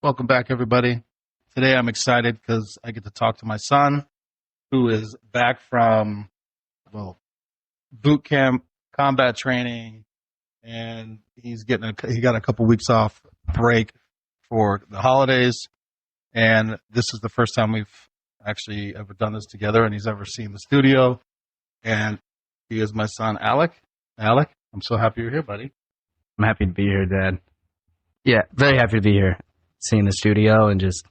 Welcome back, everybody. Today I'm excited because I get to talk to my son, who is back from, boot camp, combat training, and he got a couple weeks off break for the holidays. And this is the first time we've actually ever done this together, and he's ever seen the studio. And he is my son, Alec. Alec, I'm so happy you're here, buddy. I'm happy to be here, Dad. Yeah, very happy to be here. Seeing the studio and just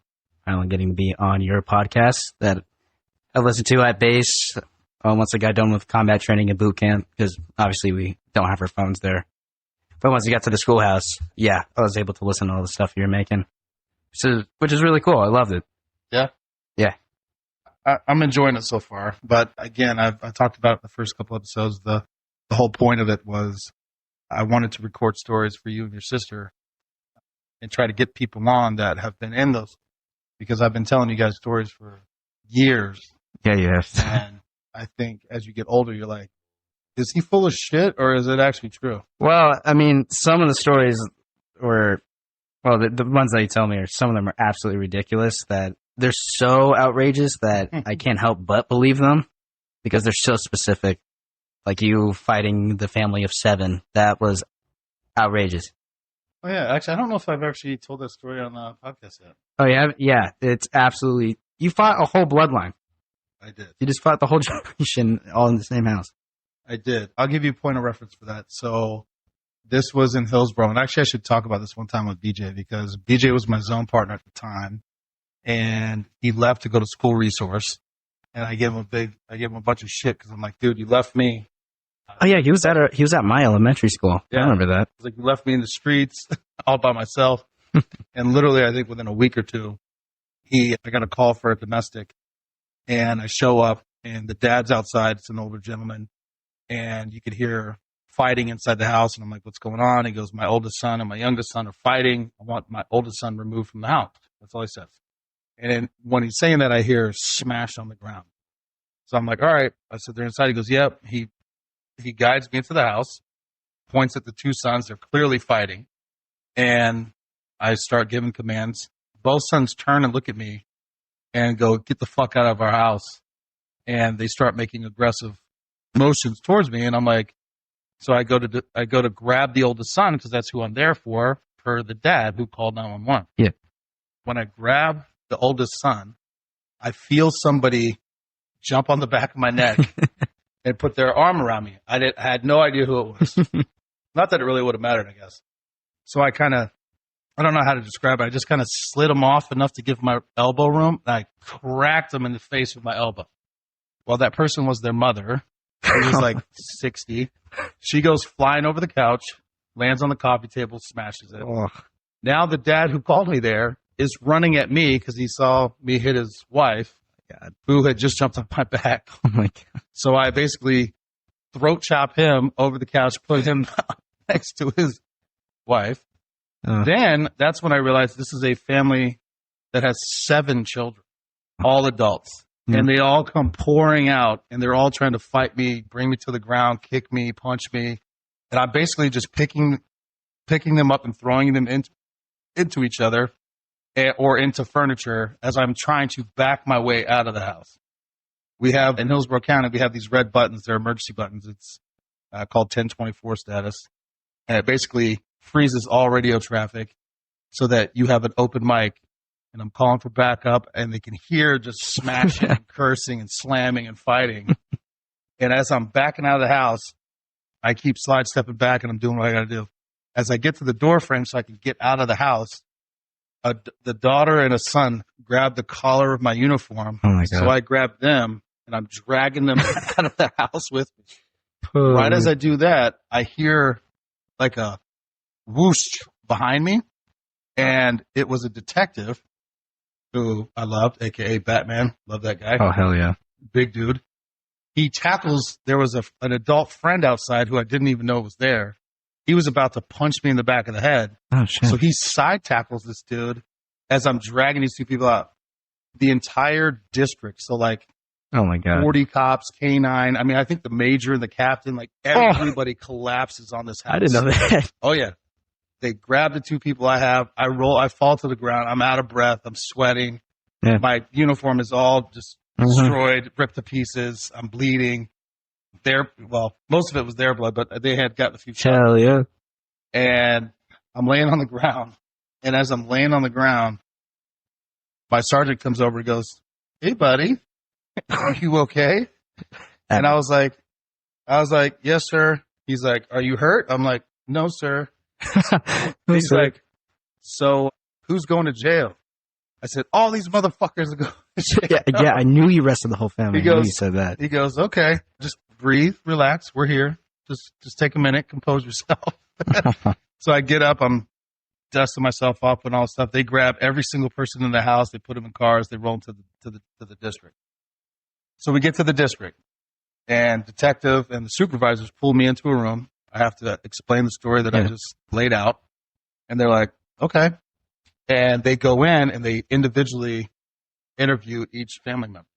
finally getting to be on your podcast that I listened to at base once I got done with combat training and boot camp, because obviously we don't have our phones there. But once we got to the schoolhouse, yeah, I was able to listen to all the stuff you're making, which is really cool. I loved it. Yeah? Yeah. I'm enjoying it so far. But again, I talked about it in the first couple episodes. The whole point of it was I wanted to record stories for you and your sister and try to get people on that have been in those, because I've been telling you guys stories for years. Yeah, yes. And I think as you get older, you're like, is he full of shit or is it actually true? Well, I mean, some of the stories were, the ones that you tell me some of them are absolutely ridiculous, that they're so outrageous that I can't help but believe them because they're so specific. Like you fighting the family of 7, that was outrageous. Oh, yeah. Actually, I don't know if I've actually told that story on the podcast yet. Oh, yeah? Yeah. It's absolutely... You fought a whole bloodline. I did. You just fought the whole generation all in the same house. I did. I'll give you a point of reference for that. So this was in Hillsborough. And actually, I should talk about this one time with BJ, because BJ was my zone partner at the time. And he left to go to school resource. And I gave him a bunch of shit because I'm like, dude, you left me. Oh yeah, he was at my elementary school. Yeah. I remember that. Like, you left me in the streets all by myself. And literally, I think within a week or two, I got a call for a domestic, and I show up, and the dad's outside. It's an older gentleman, and you could hear fighting inside the house. And I'm like, what's going on? He goes, my oldest son and my youngest son are fighting. I want my oldest son removed from the house. That's all he says. And then when he's saying that, I hear smash on the ground. So I'm like, all right. I said, they're inside. He goes, yep. He guides me into the house, points at the 2 sons. They're clearly fighting. And I start giving commands. Both sons turn and look at me and go, get the fuck out of our house. And they start making aggressive motions towards me. And I'm like, so I go to grab the oldest son, because that's who I'm there for, per the dad who called 911. Yeah. When I grab the oldest son, I feel somebody jump on the back of my neck and put their arm around me. I had no idea who it was. Not that it really would have mattered, I guess. So I don't know how to describe it. I just kind of slid him off enough to give my elbow room, and I cracked him in the face with my elbow. Well, that person was their mother, who was like 60. She goes flying over the couch, lands on the coffee table, smashes it. Oh. Now the dad who called me there is running at me because he saw me hit his wife, who had just jumped on my back. Oh my God. So I basically throat chop him over the couch, put him next to his wife. Then that's when I realized this is a family that has 7 children, all adults. And they all come pouring out, and they're all trying to fight me, bring me to the ground, kick me, punch me. And I'm basically just picking them up and throwing them into each other or into furniture as I'm trying to back my way out of the house. We have, in Hillsborough County, we have these red buttons. They're emergency buttons. It's called 1024 status. And it basically freezes all radio traffic so that you have an open mic, and I'm calling for backup, and they can hear just smashing and cursing and slamming and fighting. And as I'm backing out of the house, I keep sidestepping back, and I'm doing what I got to do. As I get to the door frame so I can get out of the house, the daughter and a son grab the collar of my uniform. Oh my God. So I grab them, and I'm dragging them out of the house with me. Right as I do that, I hear like a whoosh behind me, and it was a detective who I loved, a.k.a. Batman. Love that guy. Oh, hell yeah. Big dude. He tackles, there was an adult friend outside who I didn't even know was there. He was about to punch me in the back of the head. Oh, shit. So he side tackles this dude as I'm dragging these 2 people out. The entire district, so like Oh my God. 40 cops, K9. I mean, I think the major and the captain, like everybody collapses on this house. I didn't know that. Oh yeah. They grab the 2 people I have. I fall to the ground. I'm out of breath. I'm sweating. Yeah. My uniform is all just destroyed, ripped to pieces. I'm bleeding. Most of it was their blood, but they had gotten a few shots. Hell yeah. And I'm laying on the ground. And as I'm laying on the ground, my sergeant comes over and goes, "Hey, buddy, are you okay?" And I was like, "Yes, sir." He's like, "Are you hurt?" I'm like, "No, sir." He's like, "So who's going to jail?" I said, "All these motherfuckers are going to jail." Yeah, I knew you arrested the whole family. He goes, you said that. He goes, "Okay, just breathe, relax. We're here. Just take a minute, compose yourself." So I get up, I'm dusting myself off and all stuff. They grab every single person in the house. They put them in cars. They roll them to the district. So we get to the district, and detective and the supervisors pull me into a room. I have to explain the story that I just laid out. And they're like, "Okay." And they go in and they individually interview each family member.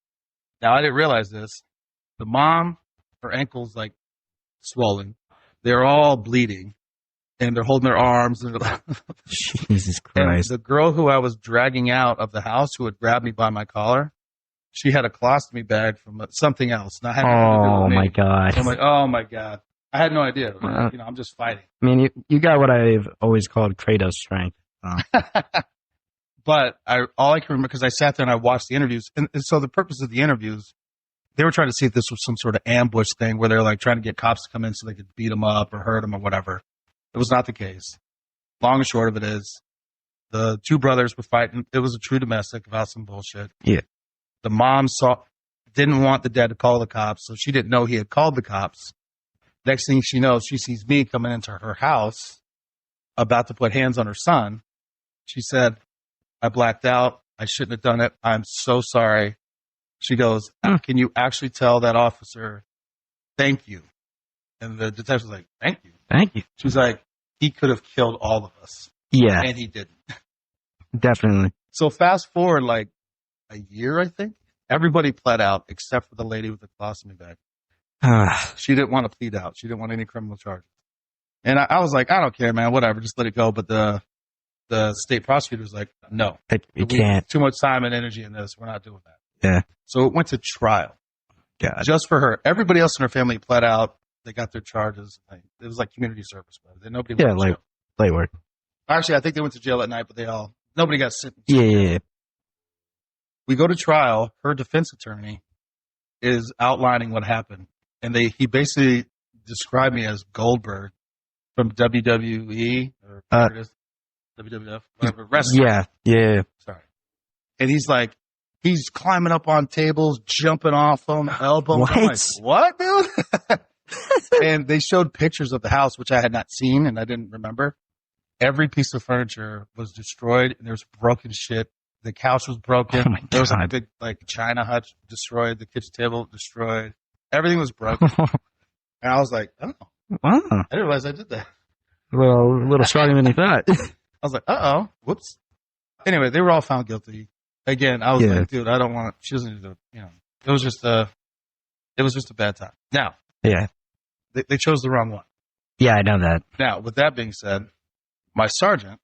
Now, I didn't realize this. The mom, her ankle's like swollen. They're all bleeding. And they're holding their arms. And Jesus Christ. And the girl who I was dragging out of the house, who had grabbed me by my collar, she had a colostomy bag from something else. And I had nothing to do with me. My God. So I'm like, oh my God. I had no idea. I'm just fighting. I mean, you got what I've always called Kratos strength. But all I can remember, because I sat there and I watched the interviews. And so the purpose of the interviews, they were trying to see if this was some sort of ambush thing where they're like trying to get cops to come in so they could beat them up or hurt them or whatever. It was not the case. Long and short of it is, the 2 brothers were fighting. It was a true domestic about some bullshit. Yeah. The mom didn't want the dad to call the cops, so she didn't know he had called the cops. Next thing she knows, she sees me coming into her house, about to put hands on her son. She said, "I blacked out. I shouldn't have done it. I'm so sorry." She goes, "Can you actually tell that officer, thank you?" And the detective was like, "Thank you." Thank you. She was like, "He could have killed all of us." Yeah. And he didn't. Definitely. So fast forward like a year, I think. Everybody pled out except for the lady with the colostomy bag. She didn't want to plead out. She didn't want any criminal charges. And I was like, "I don't care, man. Whatever. Just let it go." But the state prosecutor was like, "No. You can't. Too much time and energy in this. We're not doing that." Yeah. So it went to trial. God. Just for her. Everybody else in her family pled out. They got their charges. It was like community service. But nobody went to jail. Light work. Actually, I think they went to jail at night, but nobody got sentenced. Yeah. We go to trial. Her defense attorney is outlining what happened. And he basically described me as Goldberg from WWE or whatever it is. WWF, whatever. Wrestling. Yeah. Sorry. And he's climbing up on tables, jumping off them, elbows. What? I'm like, what, dude? And they showed pictures of the house, which I had not seen and I didn't remember. Every piece of furniture was destroyed, and there was broken shit. The couch was broken. Oh my God. There was a big china hutch destroyed. The kitchen table destroyed. Everything was broken. And I was like, "Oh, wow. I didn't realize I did that." Well, a little stronger than you thought. I was like, "Uh-oh, whoops." Anyway, they were all found guilty. Again, I was like, "Dude, I don't want." She doesn't need to. It was just a bad time. Now, yeah, they chose the wrong one. Yeah, I know that. Now, with that being said, my sergeant,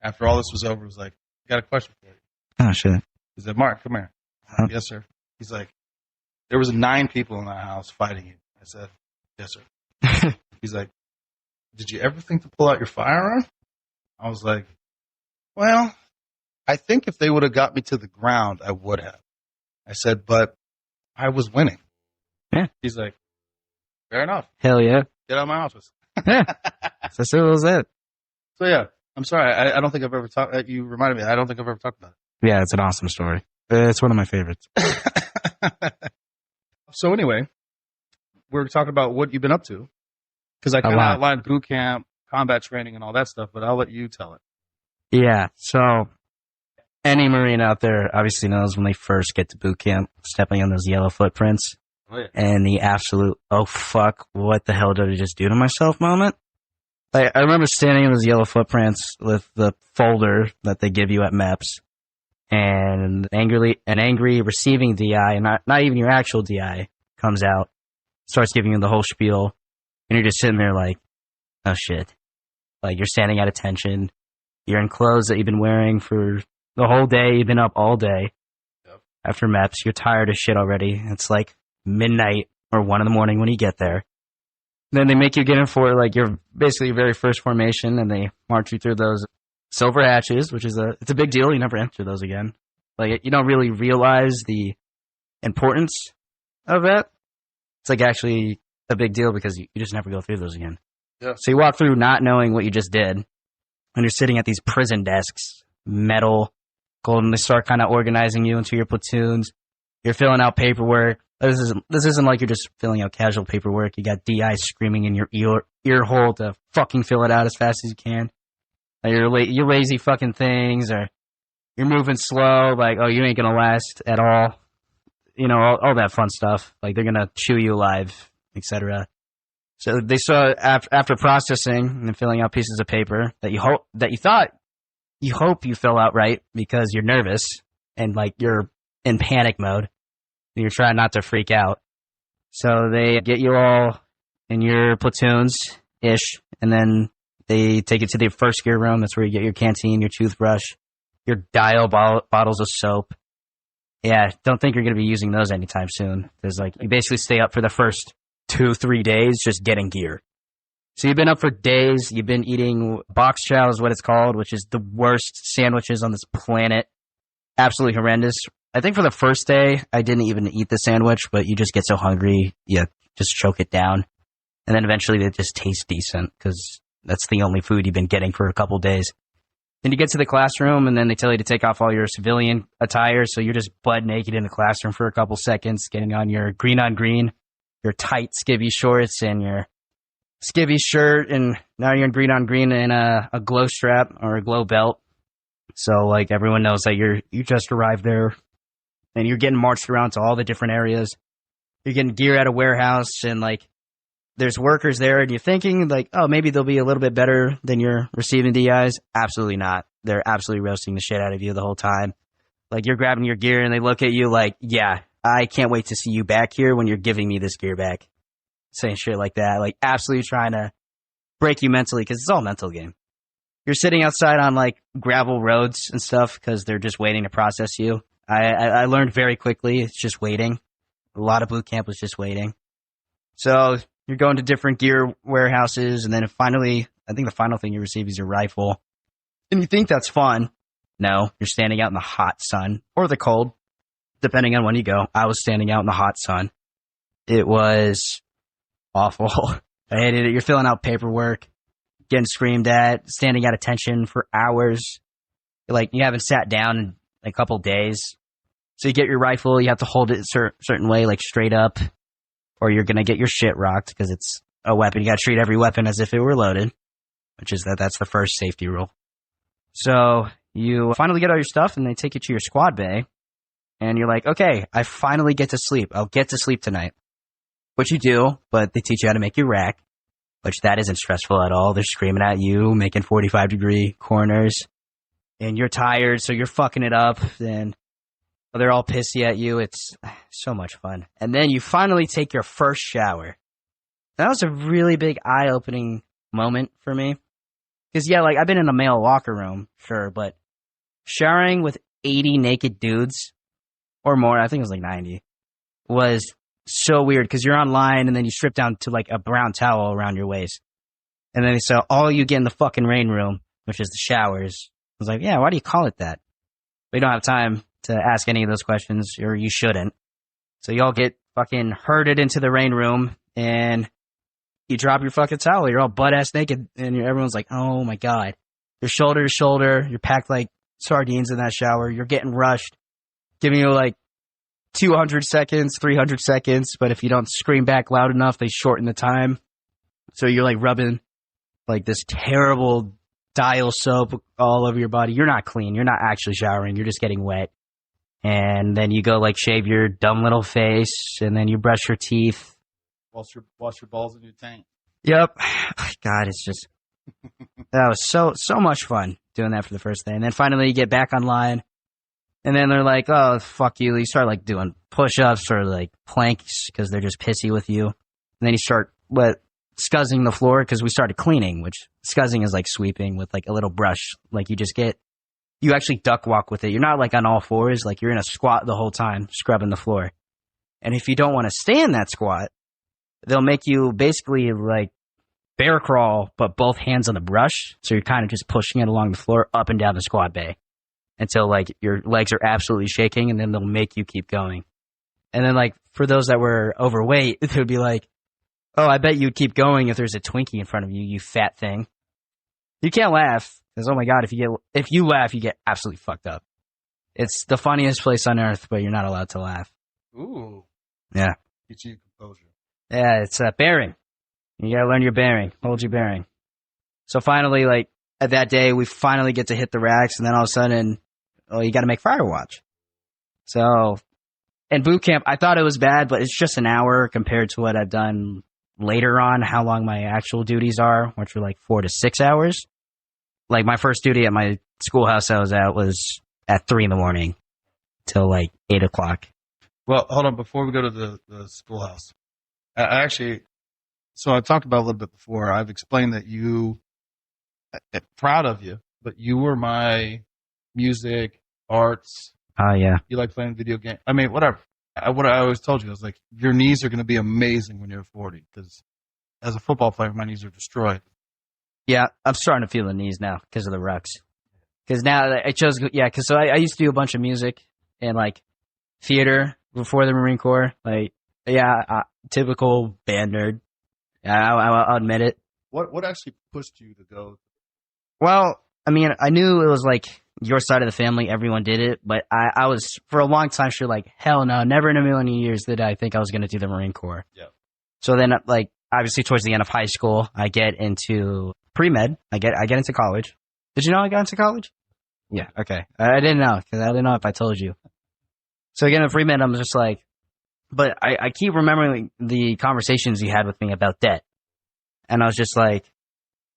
after all this was over, was like, "I got a question for you." Oh shit. He said, "Mark, come here." Huh? "Yes, sir." He's like, "There was 9 people in that house fighting you." I said, "Yes, sir." He's like, "Did you ever think to pull out your firearm?" I was like, "Well, I think if they would have got me to the ground, I would have." I said, "But I was winning." Yeah. He's like, "Fair enough. Hell yeah. Get out of my office." Yeah. That's it. So yeah, I'm sorry. I don't think I've ever talked. You reminded me. I don't think I've ever talked about it. Yeah, it's an awesome story. It's one of my favorites. So anyway, we're talking about what you've been up to, because I kind of outlined boot camp, combat training, and all that stuff. But I'll let you tell it. Yeah. So any Marine out there obviously knows when they first get to boot camp, stepping on those yellow footprints, and the absolute "oh fuck, what the hell did I just do to myself" moment. I remember standing in those yellow footprints with the folder that they give you at MEPS, and an angry receiving DI, and not even your actual DI, comes out, starts giving you the whole spiel, and you're just sitting there like, oh shit. Like, you're standing at attention, you're in clothes that you've been wearing for the whole day, you've been up all day. Yep. After MEPS, you're tired as shit already. It's like midnight or 1 in the morning when you get there. Then they make you get in for like your basically your very first formation, and they march you through those silver hatches, which is it's a big deal. You never enter those again. Like, you don't really realize the importance of that. It's like actually a big deal because you just never go through those again. Yeah. So you walk through not knowing what you just did, and you're sitting at these prison desks, metal, gold, and they start kind of organizing you into your platoons. You're filling out paperwork. This isn't like you're just filling out casual paperwork. You got DI screaming in your ear hole to fucking fill it out as fast as you can. Like, you're lazy fucking things, or you're moving slow. Like, oh, you ain't gonna last at all. You know, all that fun stuff. Like, they're gonna chew you alive, etc. So they saw after processing and filling out pieces of paper that you hope you fill out right because you're nervous and like you're in panic mode. You're trying not to freak out. So they get you all in your platoons-ish, and then they take you to the first gear room. That's where you get your canteen, your toothbrush, your dial bottles of soap. Yeah, don't think you're going to be using those anytime soon. Because, like, you basically stay up for the first 2-3 days just getting gear. So you've been up for days. You've been eating box chow is what it's called, which is the worst sandwiches on this planet. Absolutely horrendous. I think for the first day, I didn't even eat the sandwich, but you just get so hungry, you just choke it down. And then eventually they just taste decent because that's the only food you've been getting for a couple days. Then you get to the classroom, and then they tell you to take off all your civilian attire, so you're just butt naked in the classroom for a couple seconds, getting on your green on green, your tight skivvy shorts, and your skivvy shirt, and now you're in green on green and a glow strap or a glow belt. So, like, everyone knows that you just arrived there. And you're getting marched around to all the different areas. You're getting gear at a warehouse, and, like, there's workers there, and you're thinking, like, oh, maybe they'll be a little bit better than your receiving DIs. Absolutely not. They're absolutely roasting the shit out of you the whole time. Like, you're grabbing your gear, and they look at you like, yeah, I can't wait to see you back here when you're giving me this gear back. Saying shit like that. Like, absolutely trying to break you mentally, because it's all a mental game. You're sitting outside on, like, gravel roads and stuff because they're just waiting to process you. I learned very quickly, it's just waiting. A lot of boot camp was just waiting. So you're going to different gear warehouses, and then finally, I think the final thing you receive is your rifle. And you think that's fun. No, you're standing out in the hot sun, or the cold, depending on when you go. I was standing out in the hot sun. It was awful. I hated it. You're filling out paperwork, getting screamed at, standing at attention for hours. Like, you haven't sat down in a couple days. So you get your rifle, you have to hold it a certain way, like straight up, or you're going to get your shit rocked because it's a weapon. You got to treat every weapon as if it were loaded, which is that's the first safety rule. So you finally get all your stuff, and they take you to your squad bay, and you're like, okay, I finally get to sleep. I'll get to sleep tonight. Which you do, but they teach you how to make your rack, which that isn't stressful at all. They're screaming at you, making 45-degree corners. And you're tired, so you're fucking it up, and they're all pissy at you. It's so much fun. And then you finally take your first shower. That was a really big eye-opening moment for me. Because, yeah, like, I've been in a male locker room, sure, but showering with 80 naked dudes, or more, I think it was like 90, was so weird, because you're online, and then you strip down to, like, a brown towel around your waist. And then they say, all you get in the fucking rain room, which is the showers. I was like, yeah, why do you call it that? We don't have time to ask any of those questions, or you shouldn't. So y'all get fucking herded into the rain room, and you drop your fucking towel. You're all butt-ass naked, and everyone's like, oh my God. You're shoulder to shoulder. You're packed like sardines in that shower. You're getting rushed, giving you like 200 seconds, 300 seconds. But if you don't scream back loud enough, they shorten the time. So you're like rubbing like this terrible dial soap all over your body. You're not clean. You're not actually showering. You're just getting wet. And then you go like shave your dumb little face, and then you brush your teeth. Wash your balls in your tank. Yep. God, it's just that was so much fun doing that for the first day. And then finally you get back online, And then they're like, oh, fuck you. You start like doing push-ups or like planks because they're just pissy with you. And then you start scuzzing the floor because we started cleaning, which scuzzing is like sweeping with like a little brush. Like you actually duck walk with it. You're not like on all fours. Like you're in a squat the whole time scrubbing the floor. And if you don't want to stay in that squat, they'll make you basically like bear crawl, but both hands on the brush. So you're kind of just pushing it along the floor up and down the squat bay until like your legs are absolutely shaking, and then they'll make you keep going. And then like for those that were overweight, it would be like, oh, I bet you'd keep going if there's a Twinkie in front of you, you fat thing. You can't laugh because, oh my God, if you laugh, you get absolutely fucked up. It's the funniest place on earth, but you're not allowed to laugh. Ooh. Yeah. Get you composure. Yeah, it's bearing. You gotta learn your bearing. Hold your bearing. So finally, like, at that day, we finally get to hit the racks, and then all of a sudden, you gotta make Firewatch. So, in boot camp, I thought it was bad, but it's just an hour compared to what I've done later on, how long my actual duties are, which were like 4 to 6 hours. Like, my first duty at my schoolhouse I was at was at 3 a.m. till like 8 o'clock. Well, hold on. Before we go to the schoolhouse, I actually, so I talked about a little bit before. I've explained that proud of you, but you were my music, arts. Yeah. You like playing video games. I mean, whatever. What I always told you, I was like, your knees are going to be amazing when you're 40, because as a football player, my knees are destroyed. Yeah, I'm starting to feel the knees now because of the rucks. Because now I chose, because so I used to do a bunch of music and like theater before the Marine Corps. Like, typical band nerd. I'll admit it. What actually pushed you to go? Well, I mean, I knew it was like your side of the family, everyone did it, but I was for a long time sure like, hell no, never in a million years did I think I was going to do the Marine Corps. Yeah. So then, like, obviously towards the end of high school, I get into pre-med. I get into college. Did you know I got into college? Yeah. Okay. I didn't know because I didn't know if I told you. So again, in pre-med, I'm just like, but I keep remembering the conversations you had with me about debt. And I was just like,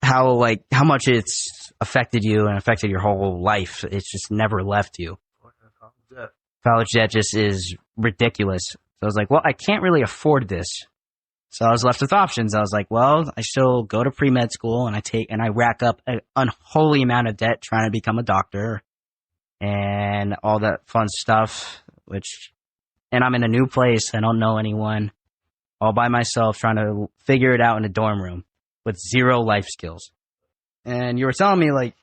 how much it's affected you and affected your whole life. It's just never left you. College debt just is ridiculous. So I was like, well, I can't really afford this. So I was left with options. I was like, well, I still go to pre-med school and I rack up an unholy amount of debt trying to become a doctor and all that fun stuff, and I'm in a new place. I don't know anyone, all by myself, trying to figure it out in a dorm room with zero life skills. And you were telling me, like,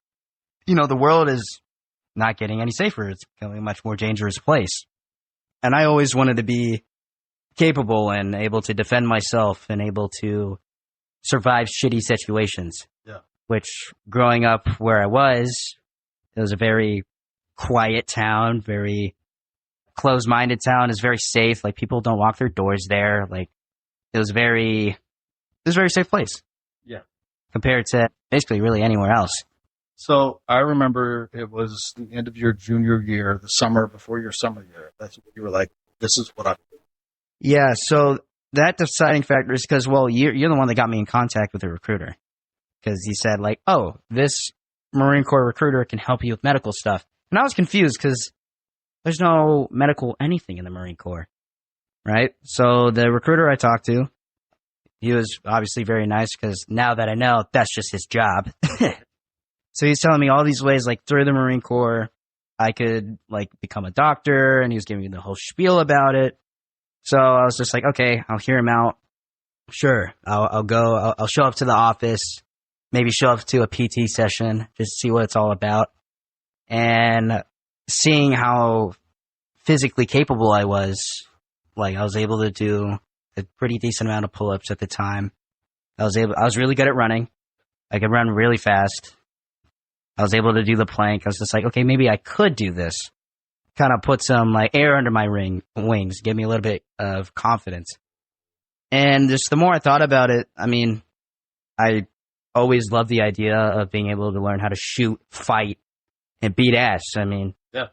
the world is not getting any safer. It's becoming a much more dangerous place. And I always wanted to be capable and able to defend myself and able to survive shitty situations. Yeah. Which, growing up where I was, it was a very quiet town, very closed-minded town. It's very safe. Like, people don't lock their doors there. Like, it was a very safe place. Yeah. Compared to basically really anywhere else. So I remember it was the end of your junior year, the summer before your summer year. That's what you were like, this is what I do. Yeah, so that deciding factor is because, well, you're the one that got me in contact with a recruiter. Because he said, like, oh, this Marine Corps recruiter can help you with medical stuff. And I was confused because there's no medical anything in the Marine Corps, right? So the recruiter I talked to, he was obviously very nice because now that I know, that's just his job. So he's telling me all these ways, like, through the Marine Corps, I could, like, become a doctor, and he was giving me the whole spiel about it. So I was just like, okay, I'll hear him out. Sure, I'll go. I'll show up to the office, maybe show up to a PT session, just see what it's all about. And seeing how physically capable I was, like, I was able to do a pretty decent amount of pull-ups at the time. I was really good at running. I could run really fast. I was able to do the plank. I was just like, okay, maybe I could do this. Kind of put some like air under my wings, give me a little bit of confidence. And just the more I thought about it, I mean, I always loved the idea of being able to learn how to shoot, fight, and beat ass. I mean, yeah.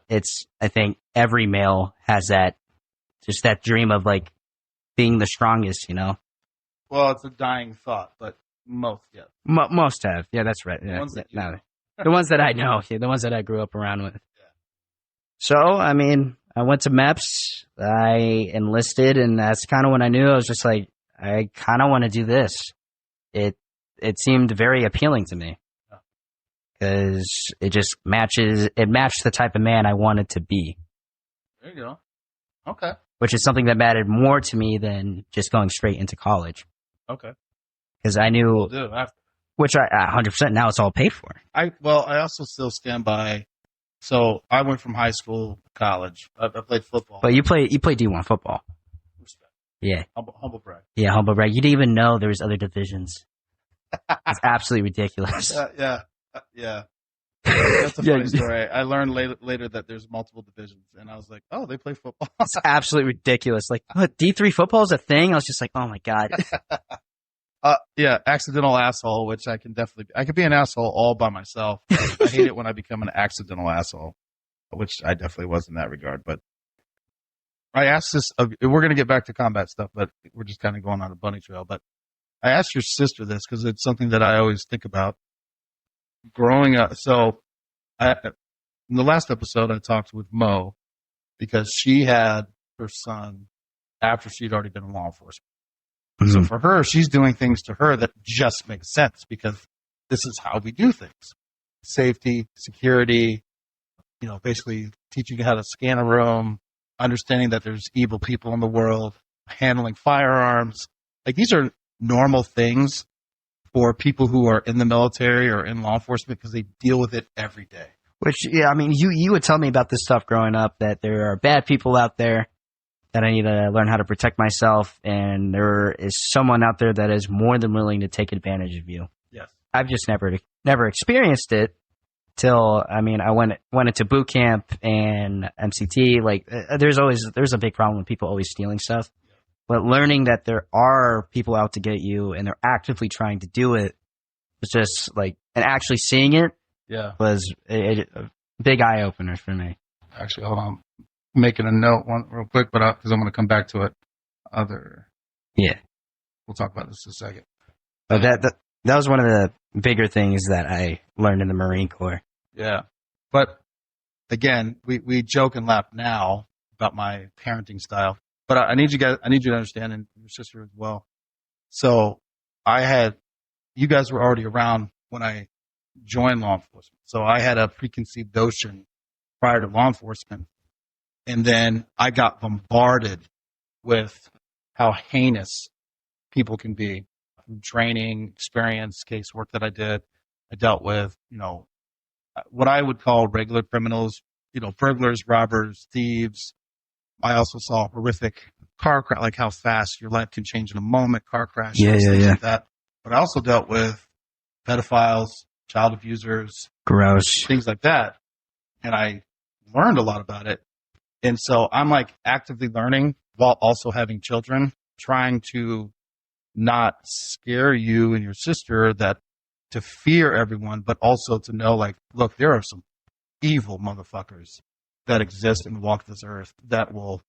I think every male has that dream of like being the strongest, Well, it's a dying thought, but most, yeah. Most have. Yeah, that's right. Yeah. The ones that I know, the ones that I grew up around with. Yeah. So, I mean, I went to MEPS, I enlisted, and that's kind of when I knew I was just like, I kind of want to do this. It seemed very appealing to me because it matched the type of man I wanted to be. There you go. Okay. Which is something that mattered more to me than just going straight into college. Okay. Because I knew, which I 100% now it's all paid for. I also still stand by. So I went from high school to college. I played football. But you play D1 football. Respect. Yeah. Humble brag. Yeah, humble brag. You didn't even know there was other divisions. It's absolutely ridiculous. Yeah. That's a funny story. I learned later that there's multiple divisions, and I was like, oh, they play football. It's absolutely ridiculous. Like, what, D3 football is a thing? I was just like, oh my God. Yeah, accidental asshole, which I can be an asshole all by myself. I hate it when I become an accidental asshole, which I definitely was in that regard. But I asked this, we're going to get back to combat stuff, but we're just kind of going on a bunny trail. But I asked your sister this because it's something that I always think about growing up. So in the last episode, I talked with Mo because she had her son after she'd already been in law enforcement. Mm-hmm. So for her, she's doing things to her that just make sense because this is how we do things. Safety, security, basically teaching you how to scan a room, understanding that there's evil people in the world, handling firearms. Like these are normal things for people who are in the military or in law enforcement because they deal with it every day. Which, yeah, I mean, you would tell me about this stuff growing up, that there are bad people out there, that I need to learn how to protect myself, and there is someone out there that is more than willing to take advantage of you. Yes. I've just never experienced it till, I mean, I went into boot camp and MCT. Like, there's a big problem with people always stealing stuff. But learning that there are people out to get you and they're actively trying to do it was just like, and actually seeing it was a big eye opener for me. Actually, hold on. Making a note one real quick, but because I'm going to come back to it. We'll talk about this in a second. But that was one of the bigger things that I learned in the Marine Corps. Yeah. But again, we joke and laugh now about my parenting style. But I need you to understand, and your sister as well. So you guys were already around when I joined law enforcement. So I had a preconceived notion prior to law enforcement. And then I got bombarded with how heinous people can be. From training, experience, casework that I did. I dealt with, what I would call regular criminals, burglars, robbers, thieves. I also saw horrific car crash, like how fast your life can change in a moment, car crashes, things like that. But I also dealt with pedophiles, child abusers, gross, things like that. And I learned a lot about it. And so I'm like actively learning while also having children, trying to not scare you and your sister to fear everyone, but also to know, like, look, there are some evil motherfuckers that exist and walk this earth that will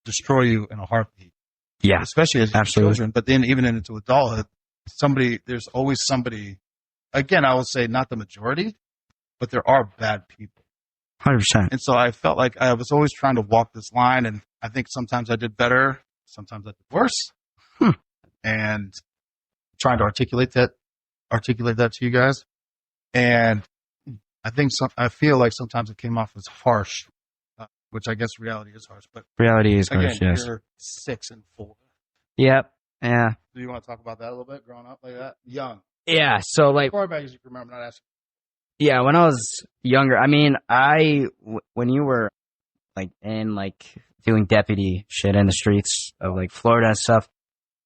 destroy you in a heartbeat. Yeah. Especially as children, but then even into adulthood, there's always somebody, again, I will say not the majority, but there are bad people. 100%. And so I felt like I was always trying to walk this line, and I think sometimes I did better, sometimes I did worse. And trying to articulate that to you guys. And I feel like sometimes it came off as harsh, which I guess reality is harsh. But reality is again, harsh, yes. You're 6 and 4. Yep. Yeah. Do you want to talk about that a little bit, growing up like that? Young. Yeah, so like... As far back as you can remember, not asking. Yeah, when I was younger, I mean, when you were like in like doing deputy shit in the streets of like Florida and stuff,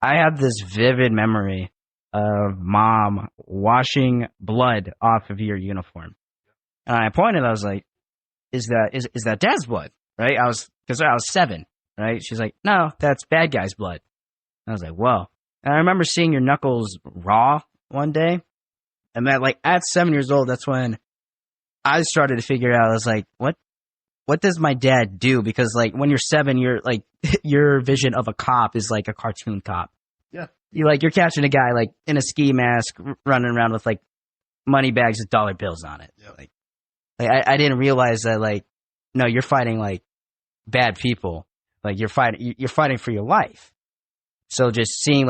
I have this vivid memory of mom washing blood off of your uniform. And I pointed, I was like, is that dad's blood? Right? Because I was 7, right? She's like, no, that's bad guy's blood. I was like, whoa. And I remember seeing your knuckles raw one day. And that, like, at 7 years old, that's when I started to figure out, I was like, what does my dad do? Because, like, when you're 7, you're, like, your vision of a cop is, like, a cartoon cop. Yeah. You're catching a guy, like, in a ski mask, running around with, like, money bags with dollar bills on it. Yeah. Like I didn't realize that, like, no, you're fighting like bad people. Like you're fighting for your life. So just seeing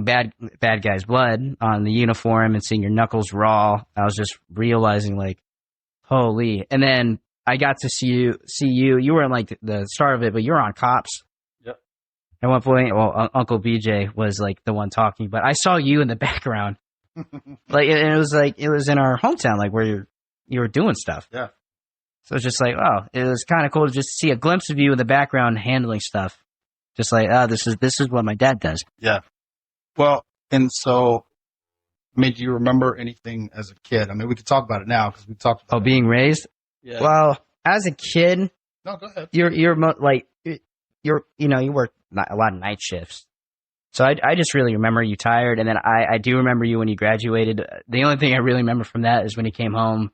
bad guys' blood on the uniform and seeing your knuckles raw, I was just realizing like, holy. And then I got to see you. You were in like the start of it, but you were on Cops. Yep. At one point, well, Uncle BJ was like the one talking, but I saw you in the background. Like it was in our hometown, like where you were doing stuff. Yeah. So it's just like, oh, it was kind of cool to just see a glimpse of you in the background handling stuff. Just like, oh, this is what my dad does. Yeah. Well, and so, I mean, do you remember anything as a kid? I mean, we could talk about it now because we talked about being raised. Yeah. Well, as a kid, no, go ahead. You work a lot of night shifts. So I just really remember you tired, and then I do remember you when you graduated. The only thing I really remember from that is when you came home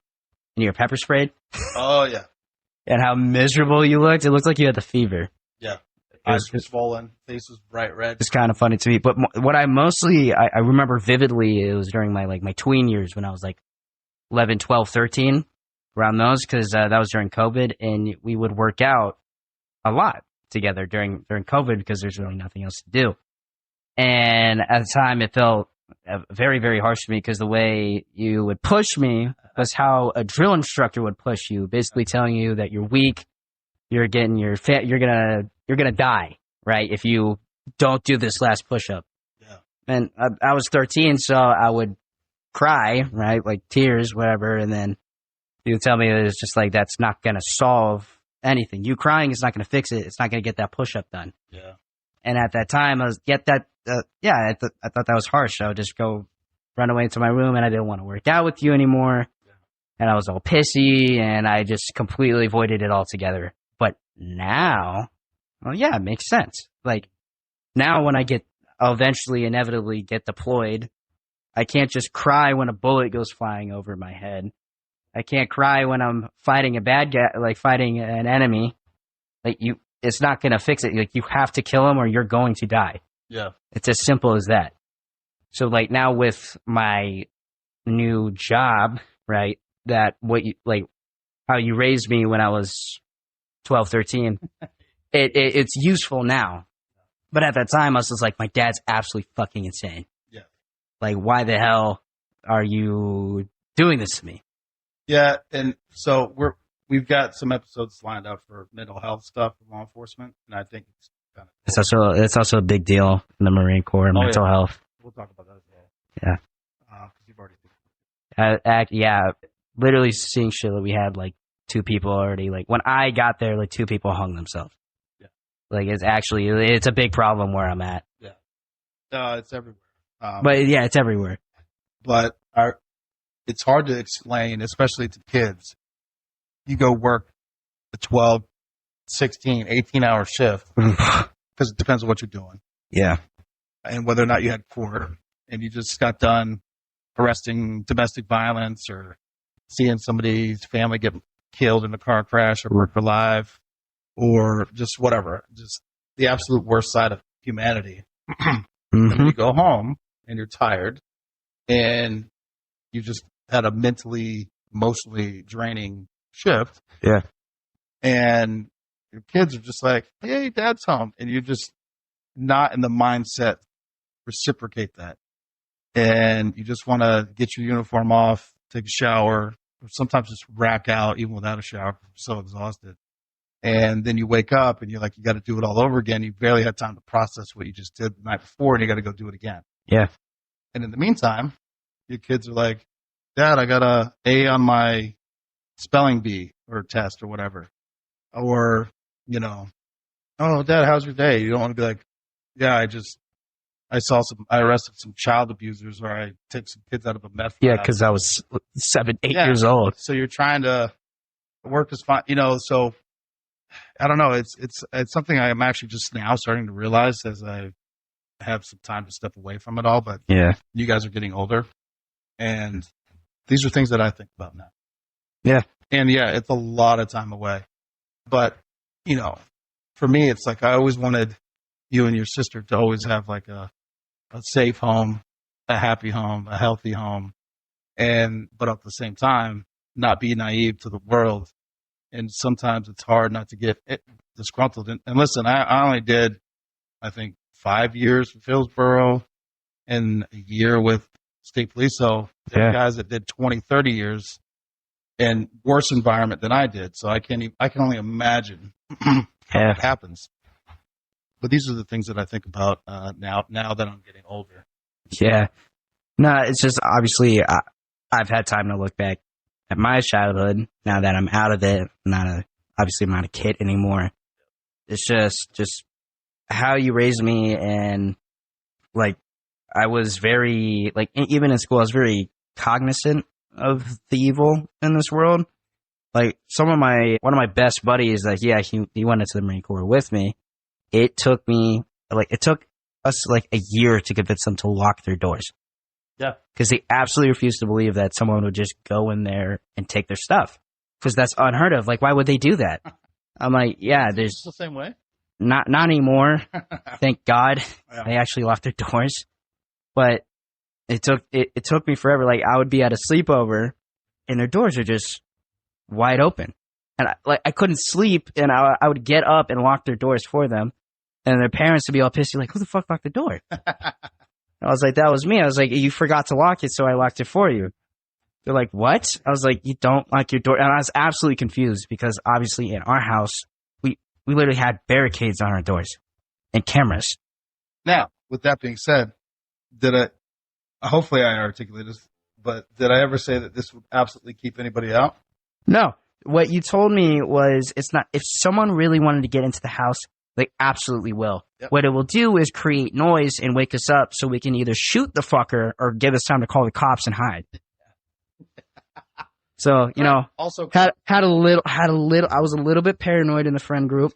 and you were pepper sprayed. Oh yeah. And how miserable you looked. It looked like you had the fever. Yeah. Eyes were swollen, face was bright red. It's kind of funny to me. But what I remember vividly, it was during my tween years when I was like 11, 12, 13, around those, because that was during COVID, and we would work out a lot together during COVID because there's really nothing else to do. And at the time, it felt very, very harsh to me because the way you would push me was how a drill instructor would push you, basically telling you that you're weak, you're gonna die, right, if you don't do this last push-up. Yeah. And I was 13, so I would cry, right, like tears, whatever, and then you would tell me that it's just like that's not gonna solve anything. You crying is not gonna fix it. It's not gonna get that push-up done. Yeah. And at that time, I thought that was harsh. I would just go run away to my room, and I didn't want to work out with you anymore. Yeah. And I was all pissy, and I just completely avoided it altogether. But now, well, yeah, it makes sense. Like, now when I'll eventually, inevitably get deployed, I can't just cry when a bullet goes flying over my head. I can't cry when I'm fighting a bad guy, like fighting an enemy. It's not going to fix it. Like, you have to kill him or you're going to die. Yeah. It's as simple as that. So, like, now with my new job, right, how you raised me when I was 12, 13, it's useful now. But at that time, I was just like, my dad's absolutely fucking insane. Yeah. Like, why the hell are you doing this to me? Yeah, and so we've got some episodes lined up for mental health stuff with law enforcement, and I think it's kind of cool. It's also a big deal in the Marine Corps, mental health. We'll talk about that as well. Yeah. Because you've already yeah, literally seeing shit that we had like 2 people already. Like when I got there, like 2 people hung themselves. Yeah. Like it's a big problem where I'm at. Yeah. It's everywhere. But yeah, it's everywhere. But it's hard to explain, especially to kids. You go work a 12, 16, 18-hour shift because it depends on what you're doing. Yeah. And whether or not you had court and you just got done arresting domestic violence or seeing somebody's family get killed in a car crash or work alive or just whatever, just the absolute worst side of humanity. And then you go home and you're tired and you just had a mentally, emotionally draining shift. Yeah. And your kids are just like, hey, dad's home. And you're just not in the mindset to reciprocate that. And you just want to get your uniform off, take a shower, or sometimes just rack out even without a shower because you're so exhausted. And then you wake up and you're like, you got to do it all over again. You barely had time to process what you just did the night before and you got to go do it again. Yeah. And in the meantime, your kids are like, Dad, I got a A on my spelling bee or test or whatever. Or, oh, Dad, how's your day? You don't want to be like, yeah, I arrested some child abusers or I took some kids out of a meth. Yeah, because I was 7, 8 years old. So you're trying to work as fine, so I don't know. It's something I'm actually just now starting to realize as I have some time to step away from it all. But yeah, you guys are getting older and these are things that I think about now. Yeah. And yeah, it's a lot of time away. But, for me, it's like I always wanted you and your sister to always have like a safe home, a happy home, a healthy home. But at the same time, not be naive to the world And sometimes it's hard not to get disgruntled. And listen, I only did, I think, 5 years with Hillsborough and a year with state police. So there are guys that did 20, 30 years in worse environment than I did. So I can only imagine how it happens. But these are the things that I think about now that I'm getting older. Yeah. No, it's just obviously I've had time to look back at my childhood now that I'm out of it. Obviously I'm not a kid anymore. It's just how you raised me, and like I was very even in school I was very cognizant of the evil in this world. Like one of my best buddies, he went into the Marine Corps with me. It took us like a year to convince them to lock their doors. Yeah. Because they absolutely refused to believe that someone would just go in there and take their stuff. Because that's unheard of. Like, why would they do that? I'm like, yeah, it's the same way. Not anymore. Thank God. Yeah. They actually locked their doors. But it took me forever. Like, I would be at a sleepover and their doors are just wide open. And I couldn't sleep, and I would get up and lock their doors for them. And their parents would be all pissed. Like, who the fuck locked the door? I was like, that was me. I was like, you forgot to lock it, so I locked it for you. They're like, what? I was like, you don't lock your door. And I was absolutely confused because obviously in our house, we literally had barricades on our doors and cameras. Now, with that being said, hopefully I articulated this, but did I ever say that this would absolutely keep anybody out? No. What you told me was it's not, if someone really wanted to get into the house, they absolutely will. Yep. What it will do is create noise and wake us up so we can either shoot the fucker or give us time to call the cops and hide. So, also had a little, I was a little bit paranoid in the friend group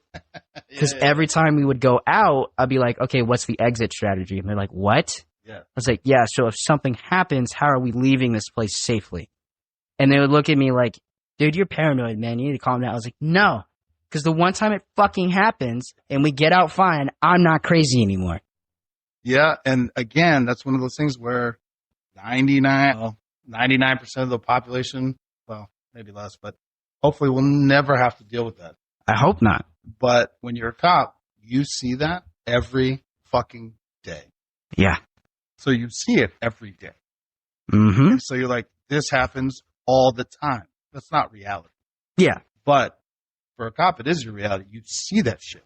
because every time we would go out, I'd be like, okay, what's the exit strategy? And they're like, what? Yeah. I was like, yeah. So if something happens, how are we leaving this place safely? And they would look at me like, dude, you're paranoid, man. You need to calm down. I was like, no. Because the one time it fucking happens and we get out fine, I'm not crazy anymore. Yeah, and again, that's one of those things where 99% of the population, well, maybe less, but hopefully we'll never have to deal with that. I hope not. But when you're a cop, you see that every fucking day. Yeah. So you see it every day. Mm-hmm. And so you're like, this happens all the time. That's not reality. Yeah. But for a cop, it is your reality. You see that shit.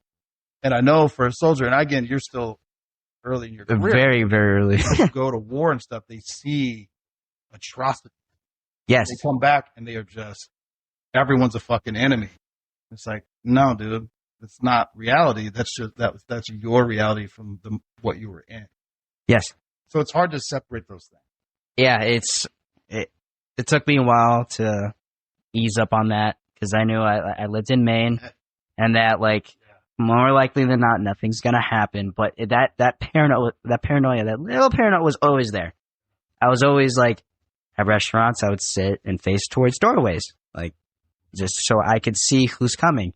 And I know for a soldier, and again, you're still early in your career. Very, very early. You go to war and stuff, they see atrocity. Yes. They come back and they are just, everyone's a fucking enemy. It's like, no, dude, it's not reality. That's just, that's your reality from what you were in. Yes. So it's hard to separate those things. Yeah, it took me a while to ease up on that. Because I knew I lived in Maine, and that more likely than not, nothing's gonna happen. But that paranoia, that little paranoia was always there. I was always like, at restaurants, I would sit and face towards doorways, just so I could see who's coming.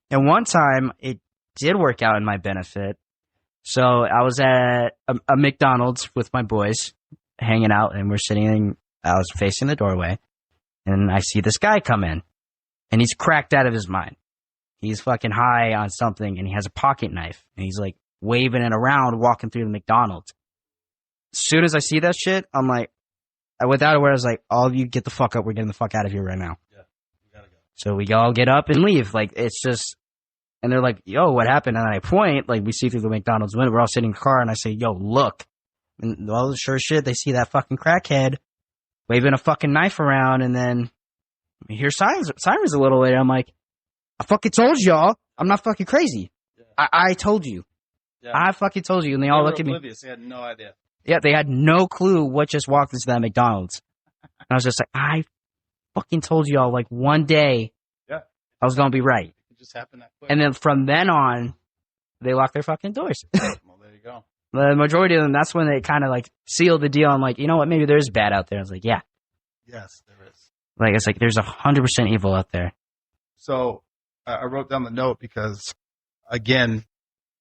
And one time, it did work out in my benefit. So I was at a McDonald's with my boys, hanging out, and I was facing the doorway, and I see this guy come in. And he's cracked out of his mind. He's fucking high on something, and he has a pocket knife. And he's like waving it around, walking through the McDonald's. As soon as I see that shit, I'm like, without a word, I was like, all of you get the fuck up. We're getting the fuck out of here right now. Yeah, we gotta go. So we all get up and leave. It's just, and they're like, yo, what happened? And I point, we see through the McDonald's window. We're all sitting in the car, and I say, yo, look. And well, sure shit, they see that fucking crackhead waving a fucking knife around, and then I hear sirens a little later. I'm like, I fucking told y'all. I'm not fucking crazy. Yeah. I told you. Yeah. I fucking told you. And they all look at me. They had no idea. Yeah, they had no clue what just walked into that McDonald's. And I was just like, I fucking told y'all, one day I was going to be right. It just happened that quick. And then from then on, they locked their fucking doors. Well, there you go. The majority of them, that's when they kind of sealed the deal. I'm like, you know what? Maybe there's bad out there. I was like, yeah. Yes, there is. It's there's 100% evil out there. So I wrote down the note because, again,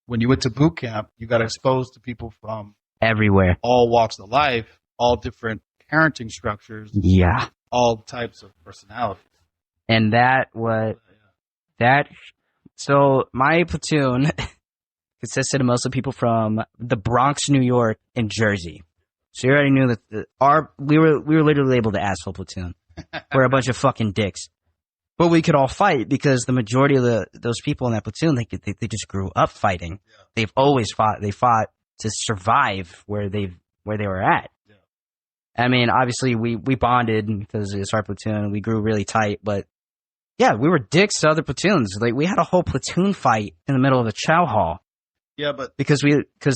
when you went to boot camp, you got exposed to people from everywhere, all walks of life, all different parenting structures, yeah, all types of personalities. And that was So my platoon consisted of mostly people from the Bronx, New York, and Jersey. So you already knew that we were literally labeled the asshole platoon. We're a bunch of fucking dicks. But we could all fight because the majority of those people in that platoon, they just grew up fighting. Yeah. They've always fought. They fought to survive where they were at. Yeah. I mean, obviously we bonded because it's our platoon. We grew really tight, but yeah, we were dicks to other platoons. Like we had a whole platoon fight in the middle of a chow hall. Yeah, but because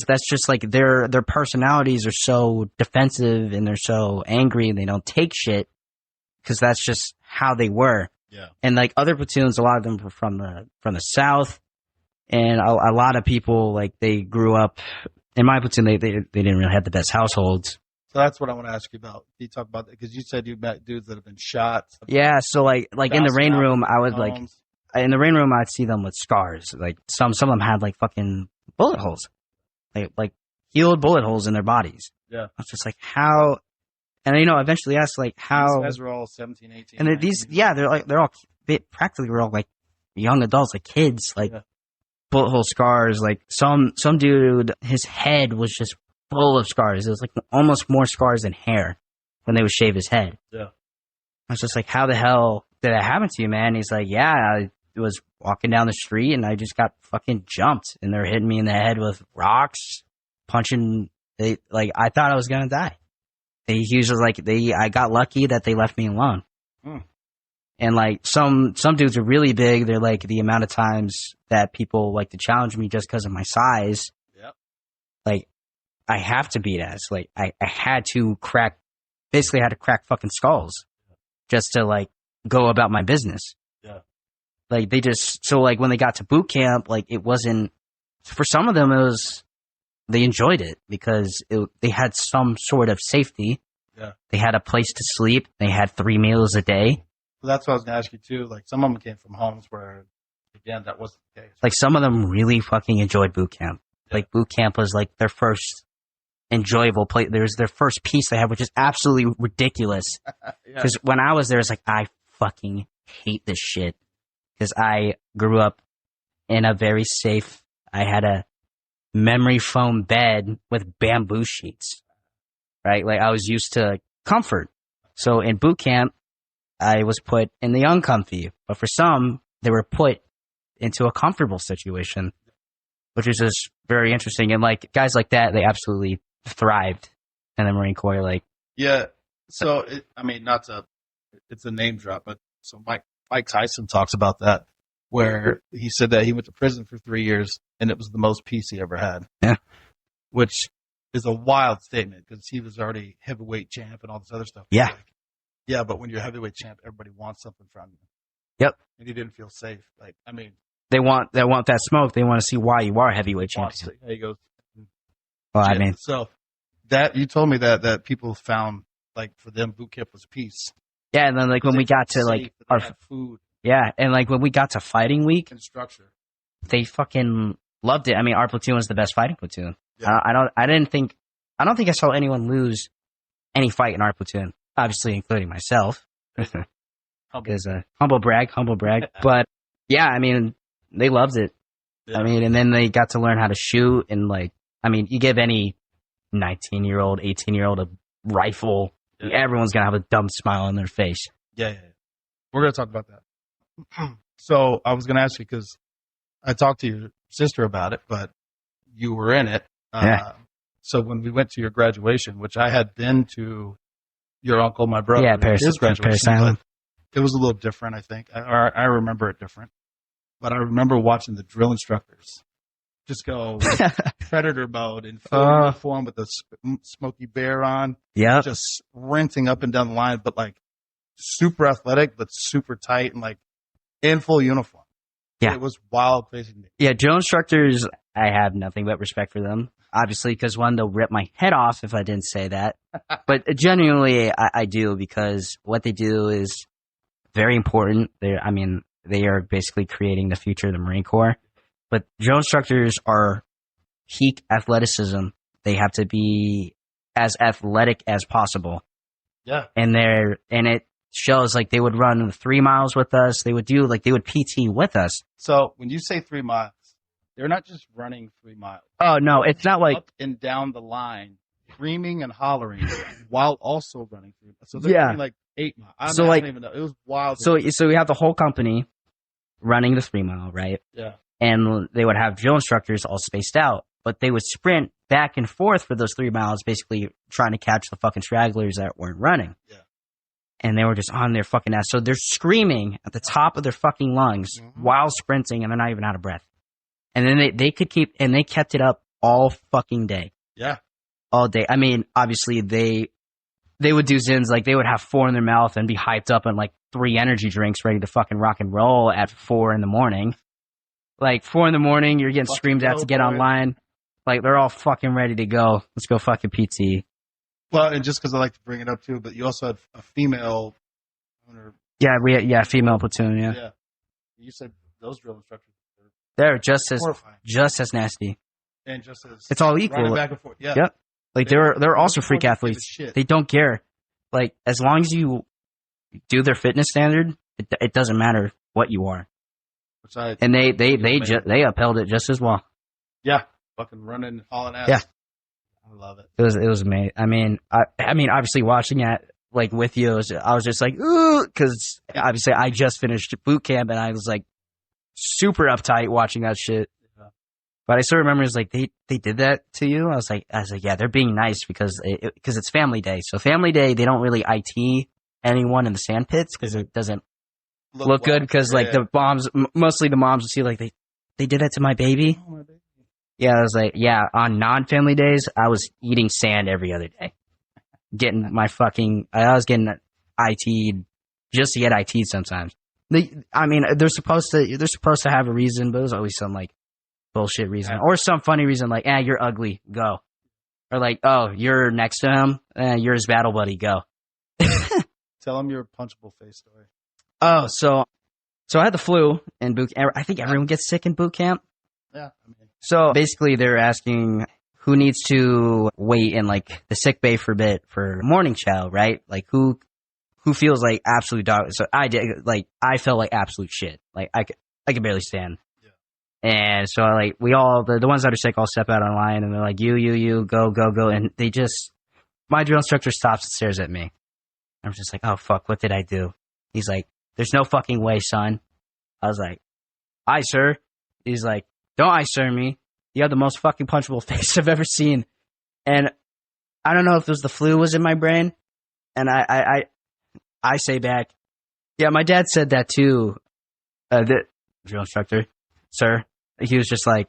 that's just like their personalities are so defensive and they're so angry and they don't take shit because that's just how they were. Yeah. And like other platoons, a lot of them were from the South, and a lot of people like they grew up in my platoon. They didn't really have the best households. So that's what I want to ask you about. You talk about that because you said you met dudes that have been shot. Yeah. So like in the rain room, I would like in the rain room, I'd see them with scars. Like some of them had like fucking bullet holes, like healed bullet holes in their bodies. Yeah. I was just like, how? And eventually asked like how. These guys were all 17, 18. And they're all practically we're all like young adults, like kids, like bullet hole scars. Like some dude, his head was just full of scars. It was like almost more scars than hair when they would shave his head. Yeah. I was just like, how the hell did that happen to you, man? And he's like, yeah, I was walking down the street and I just got fucking jumped and they're hitting me in the head with rocks, punching. I thought I was gonna die. He was like, I got lucky that they left me alone. And like some dudes are really big. They're like the amount of times that people like to challenge me just because of my size. Yep. Like I have to beat ass. Like I had to crack fucking skulls just to like go about my business. Yeah. Like so like when they got to boot camp, like it wasn't, for some of them it was, they enjoyed it because they had some sort of safety. Yeah. They had a place to sleep. They had 3 meals a day. Well, that's what I was going to ask you too. Like some of them came from homes where, again, that wasn't the case. Like some of them really fucking enjoyed boot camp. Yeah. Like boot camp was like their first enjoyable place. There's their first piece they had, which is absolutely ridiculous. Because when I was there, it's like, I fucking hate this shit. Because I grew up in a very safe, I had a memory foam bed with bamboo sheets, right? Like I was used to comfort. So in boot camp, I was put in the uncomfy, but for some, they were put into a comfortable situation, which is just very interesting. And like guys like that, they absolutely thrived in the Marine Corps. Like, yeah. So it's a name drop, but so Mike Tyson talks about that, where he said that he went to prison for 3 years and it was the most peace he ever had. Yeah. Which is a wild statement because he was already heavyweight champ and all this other stuff. Yeah. Like, yeah, but when you're heavyweight champ, everybody wants something from you. Yep. And he didn't feel safe. Like, I mean, they want that smoke. They want to see why you are heavyweight champion. There he goes. Well, I mean, so that you told me that people found like for them boot camp was peace. Yeah, and then like when we got to like our food. Yeah, and like when we got to fighting week and structure, they fucking loved it. I mean, our platoon was the best fighting platoon. Yeah. I don't think I saw anyone lose any fight in our platoon. Obviously, including myself. Because humble brag. But yeah, I mean, they loved it. Yeah. I mean, and then they got to learn how to shoot and like, I mean, you give any 19-year-old, 18-year-old a rifle, everyone's gonna have a dumb smile on their face. Yeah. We're gonna talk about that. So I was gonna ask you because I talked to your sister about it, but you were in it. So when we went to your graduation, which I had been to your uncle, my brother, his graduation, but it was a little different, I think. I remember it different. But I remember watching the drill instructors just go predator mode in full uniform with the Smokey Bear on. Yeah. Just sprinting up and down the line, but like super athletic, but super tight and like in full uniform. Yeah. It was wild facing me. Yeah, drill instructors, I have nothing but respect for them. Obviously, because one, they'll rip my head off if I didn't say that. But genuinely, I do, because what they do is very important. They are basically creating the future of the Marine Corps. But drill instructors are peak athleticism. They have to be as athletic as possible. Yeah. And shows. Like they would run 3 miles with us. They would PT with us. So when you say 3 miles, they're not just running 3 miles. Oh no, it's not like up and down the line, screaming and hollering while also running 3 miles. So they're running like 8 miles. I don't even know. It was wild. So we have the whole company running the 3 mile, right? Yeah. And they would have drill instructors all spaced out, but they would sprint back and forth for those 3 miles, basically trying to catch the fucking stragglers that weren't running. Yeah. And they were just on their fucking ass. So they're screaming at the top of their fucking lungs while sprinting, and they're not even out of breath. And then they kept it up all fucking day. Yeah. All day. I mean, obviously they would do zins, like they would have 4 in their mouth and be hyped up on like 3 energy drinks ready to fucking rock and roll at 4 in the morning. Like 4 in the morning, you're getting screamed at to get online. Like they're all fucking ready to go. Let's go fucking PT. Well, and just because I like to bring it up too, but you also had a female owner. Yeah, female platoon. Yeah. Yeah. You said those drill instructors. They're just horrifying. as nasty. And just as it's all equal. Running back and forth. Yeah. Yep. Like they're also freak athletes. They don't care. Like as long as you do their fitness standard, it doesn't matter what you are. And they upheld it just as well. Yeah. Fucking running, hauling ass. Yeah. I love it. It was amazing. I mean, obviously watching it like with you, I was just like, ooh, because obviously I just finished boot camp and I was like super uptight watching that shit. Yeah. But I still remember it's like they did that to you. I was like, yeah, they're being nice because it's family day. So family day, they don't really IT anyone in the sand pits because it doesn't look good because like the moms, mostly the moms will see like they did that to my baby. Oh, my baby. Yeah, I was like, yeah, on non-family days, I was eating sand every other day. I was getting IT'd just to get IT'd sometimes. They're supposed to have a reason, but there's always some like bullshit reason or some funny reason like, you're ugly, go. Or like, oh, you're next to him, you're his battle buddy, go. Tell him your punchable face story. Oh, so I had the flu in boot camp. I think everyone gets sick in boot camp. Yeah. So basically they're asking who needs to wait in like the sick bay for a bit for morning chow, right? Like who feels like absolute dog. So I did, like, I felt like absolute shit. Like I could barely stand. Yeah. And so like we all, the ones that are sick all step out on line and they're like, you, go. And my drill instructor stops and stares at me. I'm just like, oh fuck, what did I do? He's like, there's no fucking way, son. I was like, aye, sir. He's like, don't I sir me. You have the most fucking punchable face I've ever seen. And I don't know if it was the flu was in my brain. And I say back, yeah, my dad said that too. The drill instructor, sir. He was just like,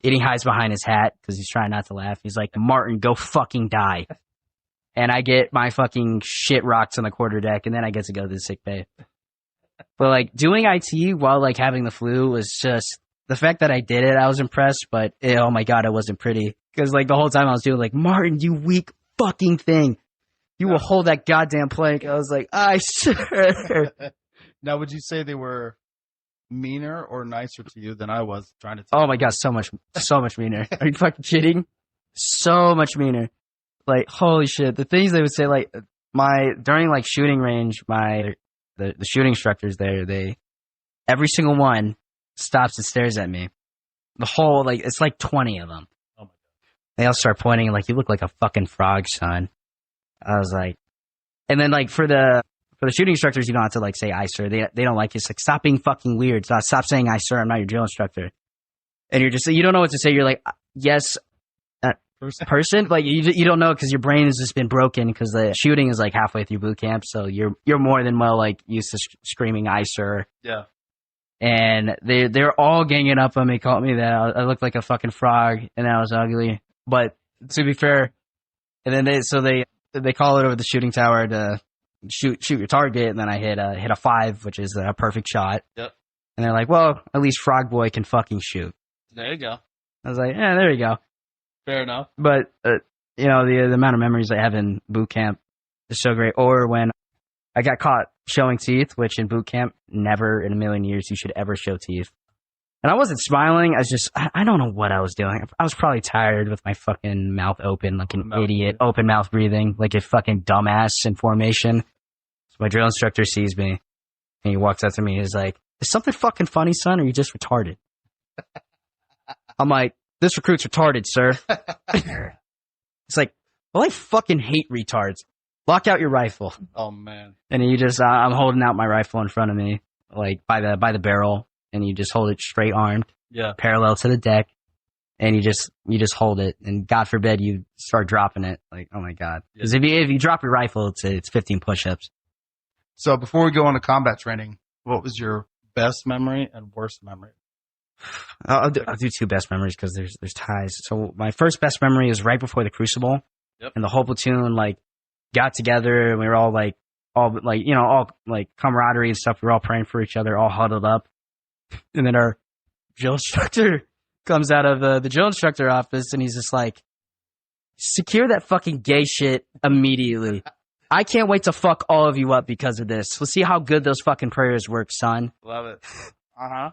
and he hides behind his hat because he's trying not to laugh. He's like, Martin, go fucking die. And I get my fucking shit rocked on the quarterdeck and then I get to go to the sick bay. But like doing IT while like having the flu was just, the fact that I did it, I was impressed, but oh my God, it wasn't pretty. Because like the whole time I was doing like, Martin, you weak fucking thing. You will hold that goddamn plank. I was like, aye, sure. Now, would you say they were meaner or nicer to you than I was trying to tell Oh my God, so much meaner. Are you fucking kidding? So much meaner. Like, holy shit. The things they would say, like, during like shooting range, the shooting instructors there, every single one stops and stares at me. The whole, like, it's like 20 of them. Oh my God. They all start pointing and like, you look like a fucking frog, son. I was like, and then like for the shooting instructors, you don't have to like say, "I sir." They don't like it. It's like, stop being fucking weird. Stop saying, "I sir." I'm not your drill instructor. And you're just, you don't know what to say. You're like, yes, person. Like you don't know because your brain has just been broken because the shooting is like halfway through boot camp. So you're more than well like used to screaming, "I sir." Yeah. And they're all ganging up on me, calling me that I looked like a fucking frog and I was ugly. But to be fair, and then they call it over the shooting tower to shoot your target, and then I hit a 5, which is a perfect shot. Yep. And they're like, well, at least Frog Boy can fucking shoot. There you go. I was like, yeah, there you go. Fair enough. But you know, the amount of memories I have in boot camp is so great. Or when I got caught showing teeth, which in boot camp, never in a million years you should ever show teeth. And I wasn't smiling. I don't know what I was doing. I was probably tired with my fucking mouth open like an idiot, open mouth breathing like a fucking dumbass in formation. my drill instructor sees me and he walks up to me. He's like, "Is something fucking funny, son, or are you just retarded?" I'm like, "This recruit's retarded, sir." It's like, "Well, I fucking hate retards. Lock out your rifle." Oh man. And you just, I'm holding out my rifle in front of me, like by the barrel, and you just hold it straight armed, parallel to the deck, and you just hold it, and God forbid you start dropping it. Like, oh my God, because if you drop your rifle, it's 15 push-ups. So before we go into combat training, what was your best memory and worst memory? I'll do two best memories because there's ties. So my first best memory is right before the Crucible, and the whole platoon like got together, and we were all camaraderie and stuff. We were all praying for each other, all huddled up, and then our drill instructor comes out of the drill instructor office, and he's just like, "Secure that fucking gay shit immediately. I can't wait to fuck all of you up because of this. We'll see how good those fucking prayers work, son." Love it. Uh-huh.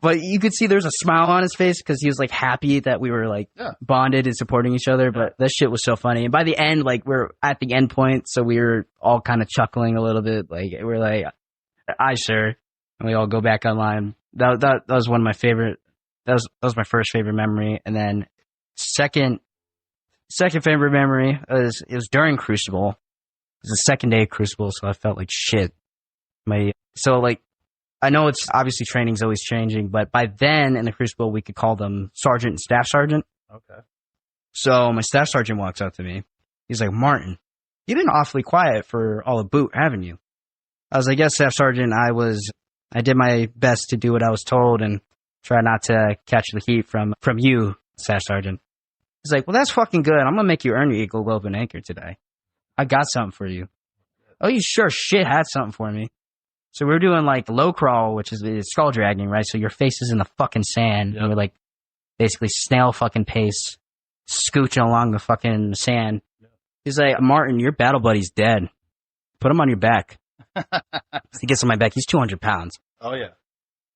But you could see there's a smile on his face because he was like happy that we were like bonded and supporting each other. But that shit was so funny. And by the end, like we're at the end point, so we were all kind of chuckling a little bit. Like we're like, "Aye, sir," and we all go back online. That was one of my favorite. That was my first favorite memory. And then second favorite memory it was during Crucible. It was the second day of Crucible, so I felt like shit. I know it's obviously training's always changing, but by then in the Crucible, we could call them sergeant and staff sergeant. Okay. So my staff sergeant walks up to me. He's like, "Martin, you've been awfully quiet for all the boot, haven't you?" I was like, "Yes, staff sergeant. I did my best to do what I was told and try not to catch the heat from you, staff sergeant." He's like, "Well, that's fucking good. I'm gonna make you earn your Eagle Globe and Anchor today. I got something for you." "Oh, you sure shit had something for me." So we were doing like low crawl, which is skull dragging, right? So your face is in the fucking sand, and we're like basically snail fucking pace, scooching along the fucking sand. He's like, "Martin, your battle buddy's dead. Put him on your back." He gets on my back. He's 200 pounds. Oh yeah.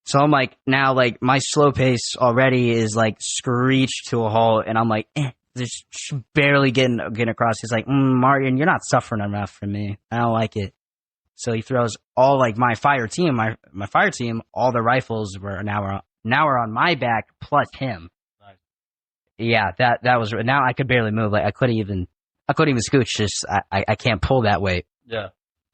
So I'm like, now like my slow pace already is like screeched to a halt, and I'm like, just barely getting across. He's like, "Martin, you're not suffering enough from me. I don't like it." So he throws all like my fire team, all the rifles were now are on my back plus him. Nice. Yeah, that was now I could barely move. Like I couldn't even scooch. Just I can't pull that weight. Yeah.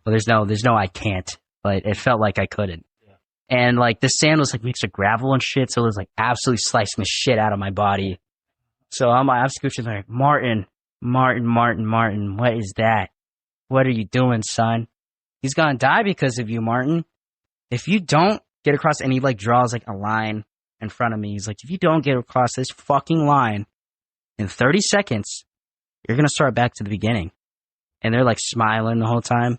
Well, there's no I can't, but it felt like I couldn't. Yeah. And like the sand was like mixed with gravel and shit, so it was like absolutely slicing the shit out of my body. So I'm scooching like, Martin, what is that? What are you doing, son? "He's gonna die because of you, Martin. If you don't get across," and he like draws like a line in front of me. He's like, "If you don't get across this fucking line in 30 seconds, you're gonna start back to the beginning." And they're like smiling the whole time.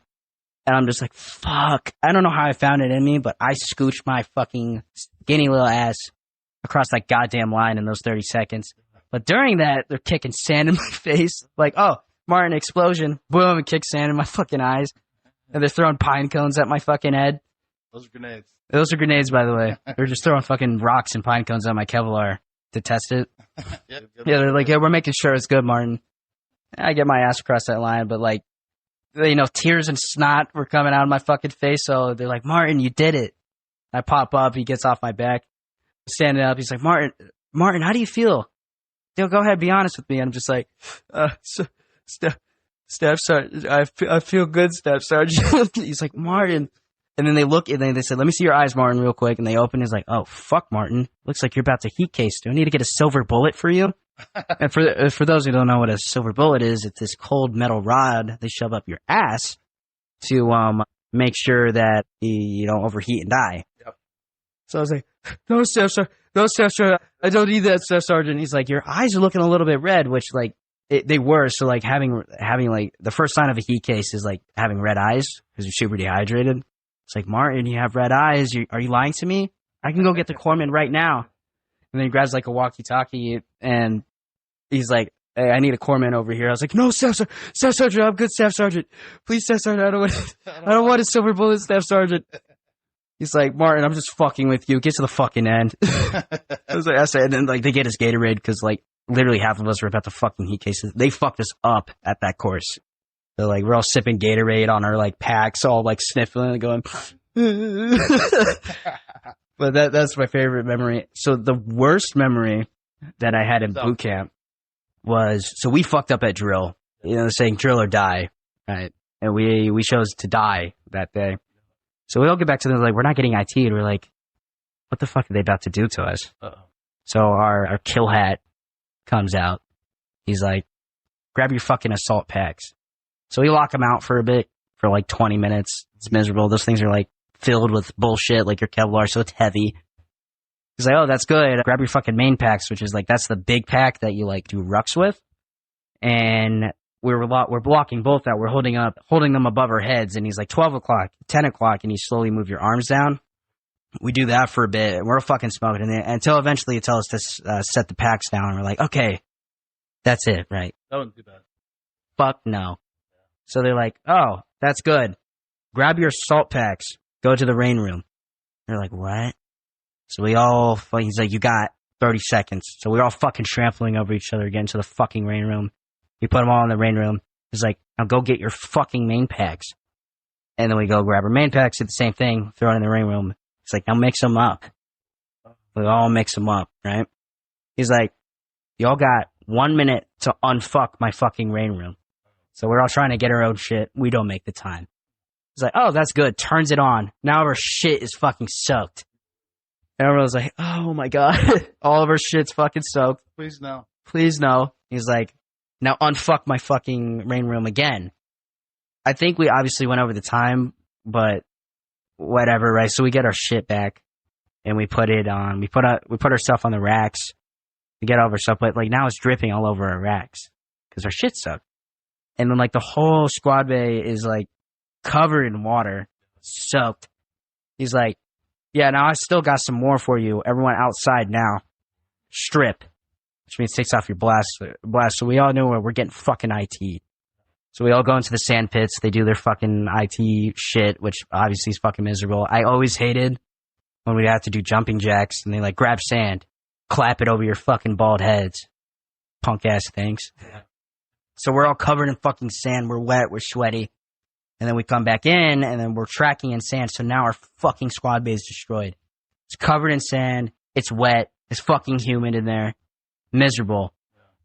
And I'm just like, fuck. I don't know how I found it in me, but I scooched my fucking skinny little ass across that goddamn line in those 30 seconds. But during that, they're kicking sand in my face. Like, "Oh, Martin, explosion." Boom, and kick sand in my fucking eyes. And they're throwing pine cones at my fucking head. Those are grenades. Those are grenades, by the way. They're just throwing fucking rocks and pine cones at my Kevlar to test it. Yeah, they're like, "Yeah, we're making sure it's good, Martin." I get my ass across that line, but like, tears and snot were coming out of my fucking face. So they're like, "Martin, you did it." I pop up. He gets off my back. Standing up. He's like, Martin, how do you feel?" "Go ahead, be honest with me." I'm just like, Staff Sergeant, I feel good, Staff Sergeant." He's like, "Martin." And then they look and they said, "Let me see your eyes, Martin, real quick." And they open. He's like, "Oh, fuck, Martin. Looks like you're about to heat case. Do I need to get a silver bullet for you?" And for those who don't know what a silver bullet is, it's this cold metal rod they shove up your ass to make sure that you don't overheat and die. Yep. So I was like, No, Staff Sergeant. I don't need that, Staff Sergeant." He's like, "Your eyes are looking a little bit red," which like, they were. So like having like the first sign of a heat case is like having red eyes because you're super dehydrated. It's like, "Martin, you have red eyes. Are you lying to me? I can go get the corpsman right now." And then he grabs like a walkie-talkie and he's like, "Hey, I need a corpsman over here." I was like, "No, Staff Sergeant, I'm good, Staff Sergeant. Please, Staff Sergeant, I don't want a silver bullet, Staff Sergeant." He's like, "Martin, I'm just fucking with you. Get to the fucking end." I was like, I said, and then like they get us Gatorade because like literally half of us were about to fucking heat cases. They fucked us up at that course. So like we're all sipping Gatorade on our like packs, all like sniffling and going. But that's my favorite memory. So the worst memory that I had in boot camp was, so we fucked up at drill. You know, saying drill or die, right? And we chose to die that day. So we all get back to them like, we're not getting IT'd. We're like, what the fuck are they about to do to us? Uh-oh. So our kill hat comes out. He's like, grab your fucking assault packs. So we lock him out for a bit, for like 20 minutes. It's miserable. Those things are like filled with bullshit, like your Kevlar, so it's heavy. He's like, oh, that's good. Grab your fucking main packs, which is like, that's the big pack that you like do rucks with. And we're blocking both out. We're holding them above our heads. And he's like, 12 o'clock, 10 o'clock. And you slowly move your arms down. We do that for a bit. And we're fucking smoking. And until eventually you tell us to set the packs down. And we're like, okay, that's it, right? That wasn't too bad. Fuck no. So they're like, oh, that's good. Grab your assault packs. Go to the rain room. They're like, what? So he's like, you got 30 seconds. So we're all fucking trampling over each other again to the fucking rain room. We put them all in the rain room. He's like, now go get your fucking main packs. And then we go grab our main packs, do the same thing, throw it in the rain room. He's like, now mix them up. We all mix them up, right? He's like, y'all got 1 minute to unfuck my fucking rain room. So we're all trying to get our own shit. We don't make the time. He's like, oh, that's good. Turns it on. Now our shit is fucking soaked. And everyone's like, oh my God. All of our shit's fucking soaked. Please no. Please no. He's like, now unfuck my fucking rain room again. I think we obviously went over the time, but whatever, right? So we get our shit back and we put it on. We put our stuff on the racks. We get all of our stuff, but like now it's dripping all over our racks because our shit sucked. And then like the whole squad bay is like covered in water, soaked. He's like, yeah, now I still got some more for you. Everyone outside now. Strip. Which means takes off your blast. So we all know we're getting fucking IT. So we all go into the sand pits. They do their fucking IT shit, which obviously is fucking miserable. I always hated when we have to do jumping jacks and they like grab sand, clap it over your fucking bald heads. Punk ass things. Yeah. So we're all covered in fucking sand. We're wet. We're sweaty. And then we come back in, and then we're tracking in sand. So now our fucking squad bay is destroyed. It's covered in sand. It's wet. It's fucking humid in there. Miserable.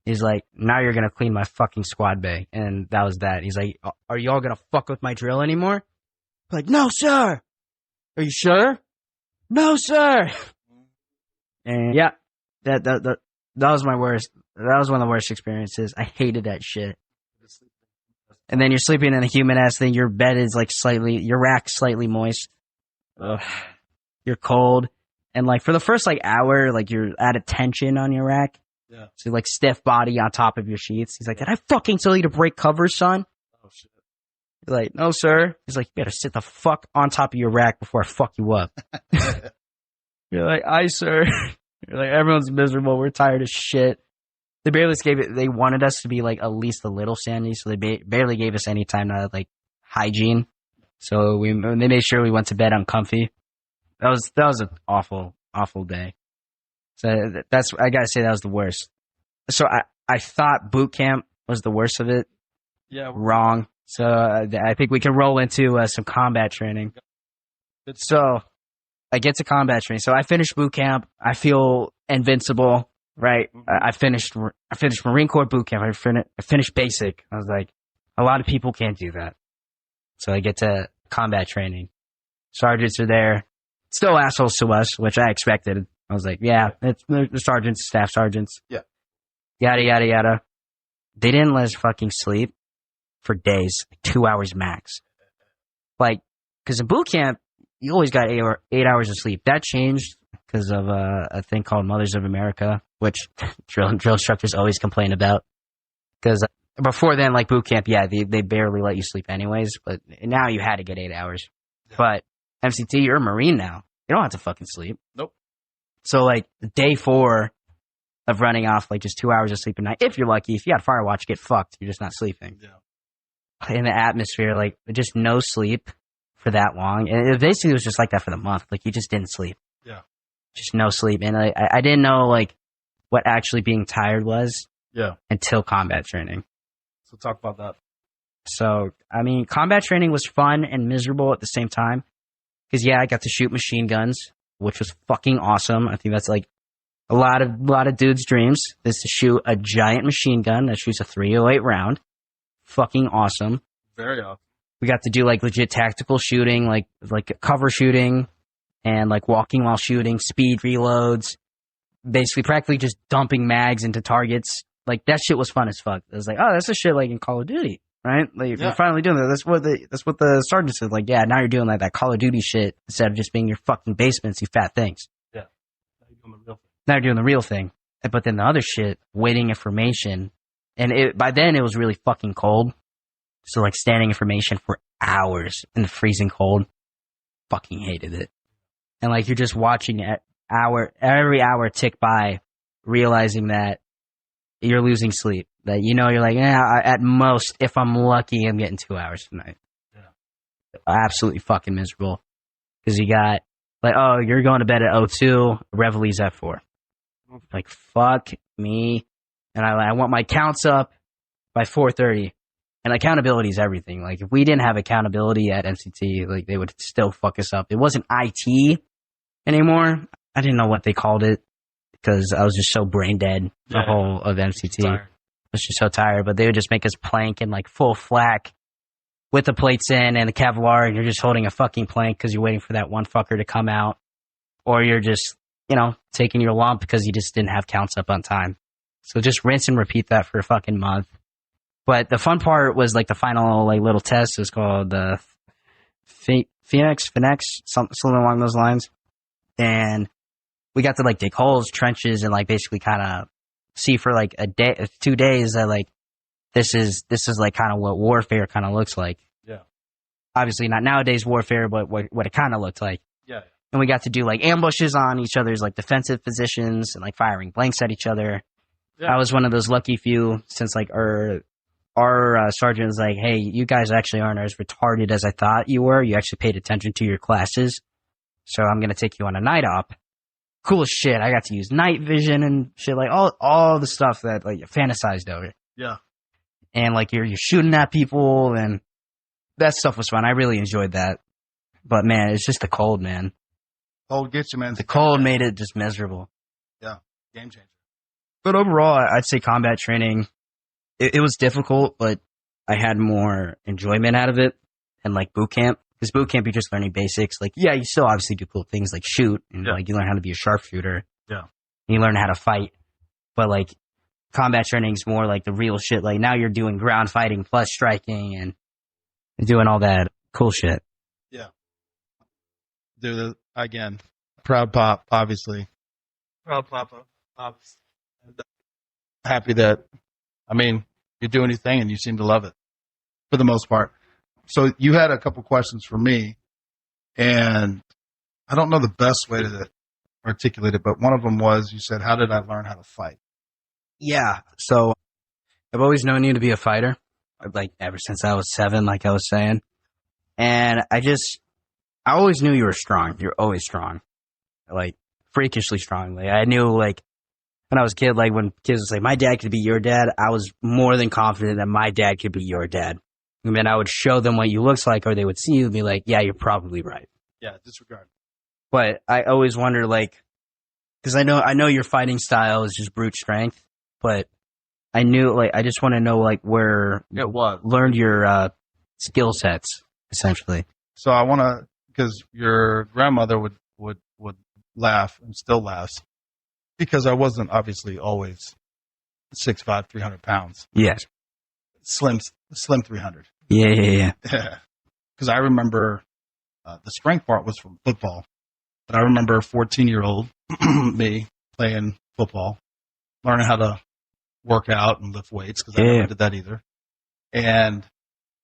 He's like, now you're going to clean my fucking squad bay. And that was that. He's like, are y'all going to fuck with my drill anymore? I'm like, no, sir. Are you sure? No, sir. And yeah, that was my worst. That was one of the worst experiences. I hated that shit. And then you're sleeping in a humid ass thing. Your bed is like your rack's slightly moist. Ugh. You're cold. And like for the first like hour, like you're at a tension on your rack. Yeah. So like stiff body on top of your sheets. He's like, did I fucking tell you to break covers, son? Oh shit. You're like, no, sir. He's like, you better sit the fuck on top of your rack before I fuck you up. You're like, aye, sir. You're like, everyone's miserable. We're tired of shit. They barely they wanted us to be like at least a little sandy, so they barely gave us any time to like hygiene. So they made sure we went to bed uncomfy. That was an awful day. So I gotta say that was the worst. So I thought boot camp was the worst of it. Yeah. Wrong. So I think we can roll into some combat training. So I get to combat training. So I finished boot camp. I feel invincible. Right. I finished Marine Corps boot camp. I finished basic. I was like, a lot of people can't do that. So I get to combat training. Sergeants are there. Still assholes to us, which I expected. I was like, yeah, it's the sergeants, staff sergeants. Yeah. Yada, yada, yada. They didn't let us fucking sleep for days, 2 hours max. Like, because in boot camp, you always got 8 hours of sleep. That changed because of a thing called Mothers of America, which drill instructors always complain about. Because before then, like boot camp, yeah, they barely let you sleep anyways, but now you had to get 8 hours. Yeah. But MCT, you're a Marine now. You don't have to fucking sleep. Nope. So like day 4 of running off like just 2 hours of sleep a night, if you're lucky, if you got Firewatch, get fucked. You're just not sleeping. Yeah. In the atmosphere, like just no sleep for that long. And it basically was just like that for the month. Like you just didn't sleep. Yeah. Just no sleep. And I didn't know like what actually being tired was. Yeah. Until combat training. So talk about that. So, I mean, combat training was fun and miserable at the same time. Because, yeah, I got to shoot machine guns, which was fucking awesome. I think that's like a lot of dudes' dreams is to shoot a giant machine gun that shoots a .308 round. Fucking awesome. Very awesome. We got to do like legit tactical shooting, like cover shooting and like walking while shooting, speed reloads, basically practically just dumping mags into targets. Like that shit was fun as fuck. It was like, oh, that's the shit like in Call of Duty, right? Like you're finally doing that. That's what the sergeant said. Like, yeah, now you're doing like that Call of Duty shit instead of just being your fucking basements, you fat things. Yeah. Now you're doing the real thing. Now you're doing the real thing. But then the other shit, waiting information. And by then it was really fucking cold. So like standing information for hours in the freezing cold. Fucking hated it. And like you're just watching every hour tick by, realizing that you're losing sleep. That you're like, at most, if I'm lucky, I'm getting 2 hours tonight. Yeah. Absolutely fucking miserable. Because you got like, oh, you're going to bed at 02, Reveille's at 4. Like, fuck me. And I want my counts up by 4:30. And accountability is everything. Like, if we didn't have accountability at MCT, like, they would still fuck us up. It wasn't IT anymore. I didn't know what they called it because I was just so brain dead the whole of MCT. I was just so tired. But they would just make us plank in, like, full flak with the plates in and the Kevlar, and you're just holding a fucking plank because you're waiting for that one fucker to come out. Or you're just, taking your lump because you just didn't have counts up on time. So just rinse and repeat that for a fucking month. But the fun part was like the final like little test. It was called the Phoenix, something along those lines. And we got to like dig holes, trenches, and like basically kind of see for like a day, 2 days that like this is like kind of what warfare kind of looks like. Yeah. Obviously not nowadays warfare, but what it kind of looked like. Yeah. And we got to do like ambushes on each other's like defensive positions and like firing blanks at each other. Yeah. I was one of those lucky few since like our sergeant was like, hey, you guys actually aren't as retarded as I thought you were. You actually paid attention to your classes. So I'm going to take you on a night op. Cool as shit. I got to use night vision and shit, like all the stuff that like fantasized over. Yeah. And like you're shooting at people and that stuff was fun. I really enjoyed that. But man, it's just the cold, man. Cold gets you, man. The cold made it just miserable. Yeah. Game changer. But overall, I'd say combat training, it was difficult, but I had more enjoyment out of it. And like boot camp, because boot camp, you're just learning basics. Like, yeah, you still obviously do cool things like shoot and like you learn how to be a sharpshooter. Yeah. And you learn how to fight. But like combat training is more like the real shit. Like now you're doing ground fighting plus striking and doing all that cool shit. Yeah. Dude, again, proud pop, obviously. Proud papa, pops. Happy that, you're doing your thing and you seem to love it for the most part. So you had a couple questions for me, and I don't know the best way to articulate it, but one of them was, you said, how did I learn how to fight? Yeah. So I've always known you to be a fighter, like ever since I was 7, like I was saying. And I always knew you were strong. You're always strong, like freakishly strong. Like I knew like, when I was a kid, like when kids would say, my dad could be your dad, I was more than confident that my dad could be your dad. And then I would show them what you looked like, or they would see you and be like, yeah, you're probably right. Yeah, disregard. But I always wonder, like, because I know your fighting style is just brute strength, but I knew, like, I just want to know, like, where it was learned your skill sets, essentially. So I want to, because your grandmother would laugh and still laughs. Because I wasn't obviously always 6'5", 300 pounds. Yes. Slim 300. Yeah. Because I remember the strength part was from football. But I remember 14-year-old me playing football, learning how to work out and lift weights because I never did that either. And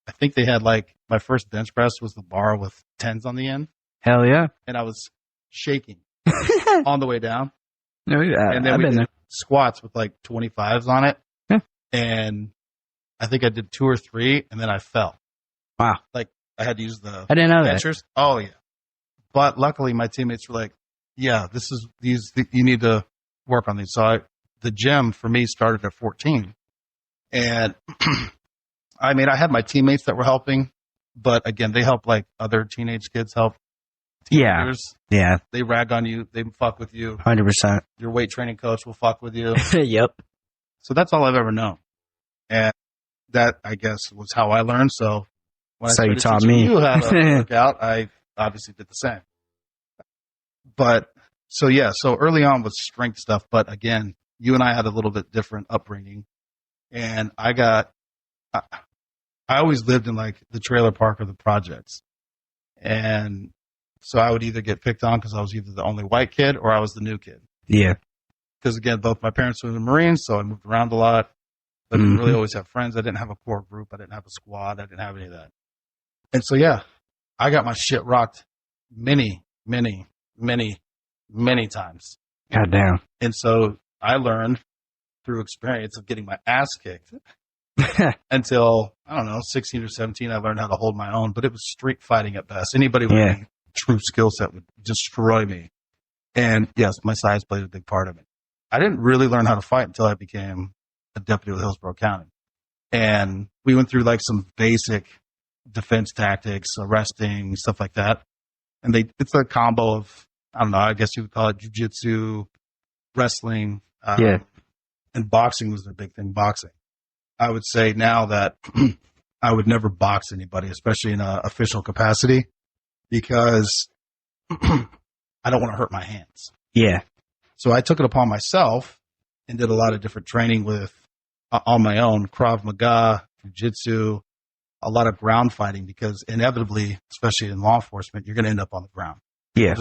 I think they had like, my first bench press was the bar with 10s on the end. Hell yeah. And I was shaking on the way down. No, and then we did squats with like 25s on it. Yeah. And I think I did 2 or 3 and then I fell. Wow. Like I had to use the I didn't know benchers. Oh yeah. But luckily my teammates were like, yeah, you need to work on these. So the gym for me started at 14 and I mean, I had my teammates that were helping, but again, they help like other teenage kids help. Teenagers. Yeah. They rag on you. They fuck with you. 100%. Your weight training coach will fuck with you. Yep. So that's all I've ever known. And that, I guess, was how I learned. So when So I you started taught teaching me. you how to work out, I obviously did the same. But so, yeah, so early on was strength stuff. But again, you and I had a little bit different upbringing. And I always lived in like the trailer park or the projects. And so I would either get picked on because I was either the only white kid or I was the new kid. Yeah. Because again, both my parents were in the Marines, so I moved around a lot. But I didn't really always have friends. I didn't have a core group. I didn't have a squad. I didn't have any of that. And so, yeah, I got my shit rocked many, many, many, many times. Goddamn. And so I learned through experience of getting my ass kicked until, I don't know, 16 or 17, I learned how to hold my own. But it was street fighting at best. Anybody with any true skill set would destroy me. And yes, my size played a big part of it. I didn't really learn how to fight until I became a deputy with Hillsborough County. And we went through like some basic defense tactics, arresting, stuff like that. And it's a combo of, I don't know, I guess you would call it jiu-jitsu, wrestling. And boxing was the big thing, boxing. I would say now that I would never box anybody, especially in an official capacity, because I don't want to hurt my hands. Yeah. So I took it upon myself and did a lot of different training with on my own, Krav Maga, jiu-jitsu, a lot of ground fighting, because inevitably, especially in law enforcement, you're going to end up on the ground. Yeah.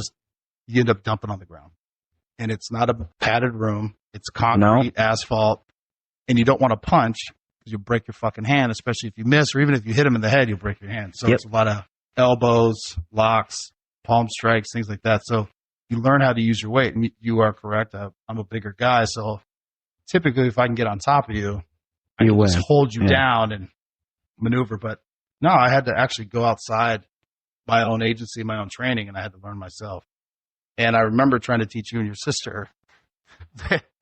You end up dumping on the ground. And it's not a padded room. It's concrete, asphalt. And you don't want to punch because you'll break your fucking hand, especially if you miss, or even if you hit him in the head, you'll break your hand. So it's a lot of elbows, locks, palm strikes, things like that. So you learn how to use your weight. And you are correct. I'm a bigger guy. So typically, if I can get on top of you, I can just hold you down and maneuver. But no, I had to actually go outside my own agency, my own training, and I had to learn myself. And I remember trying to teach you and your sister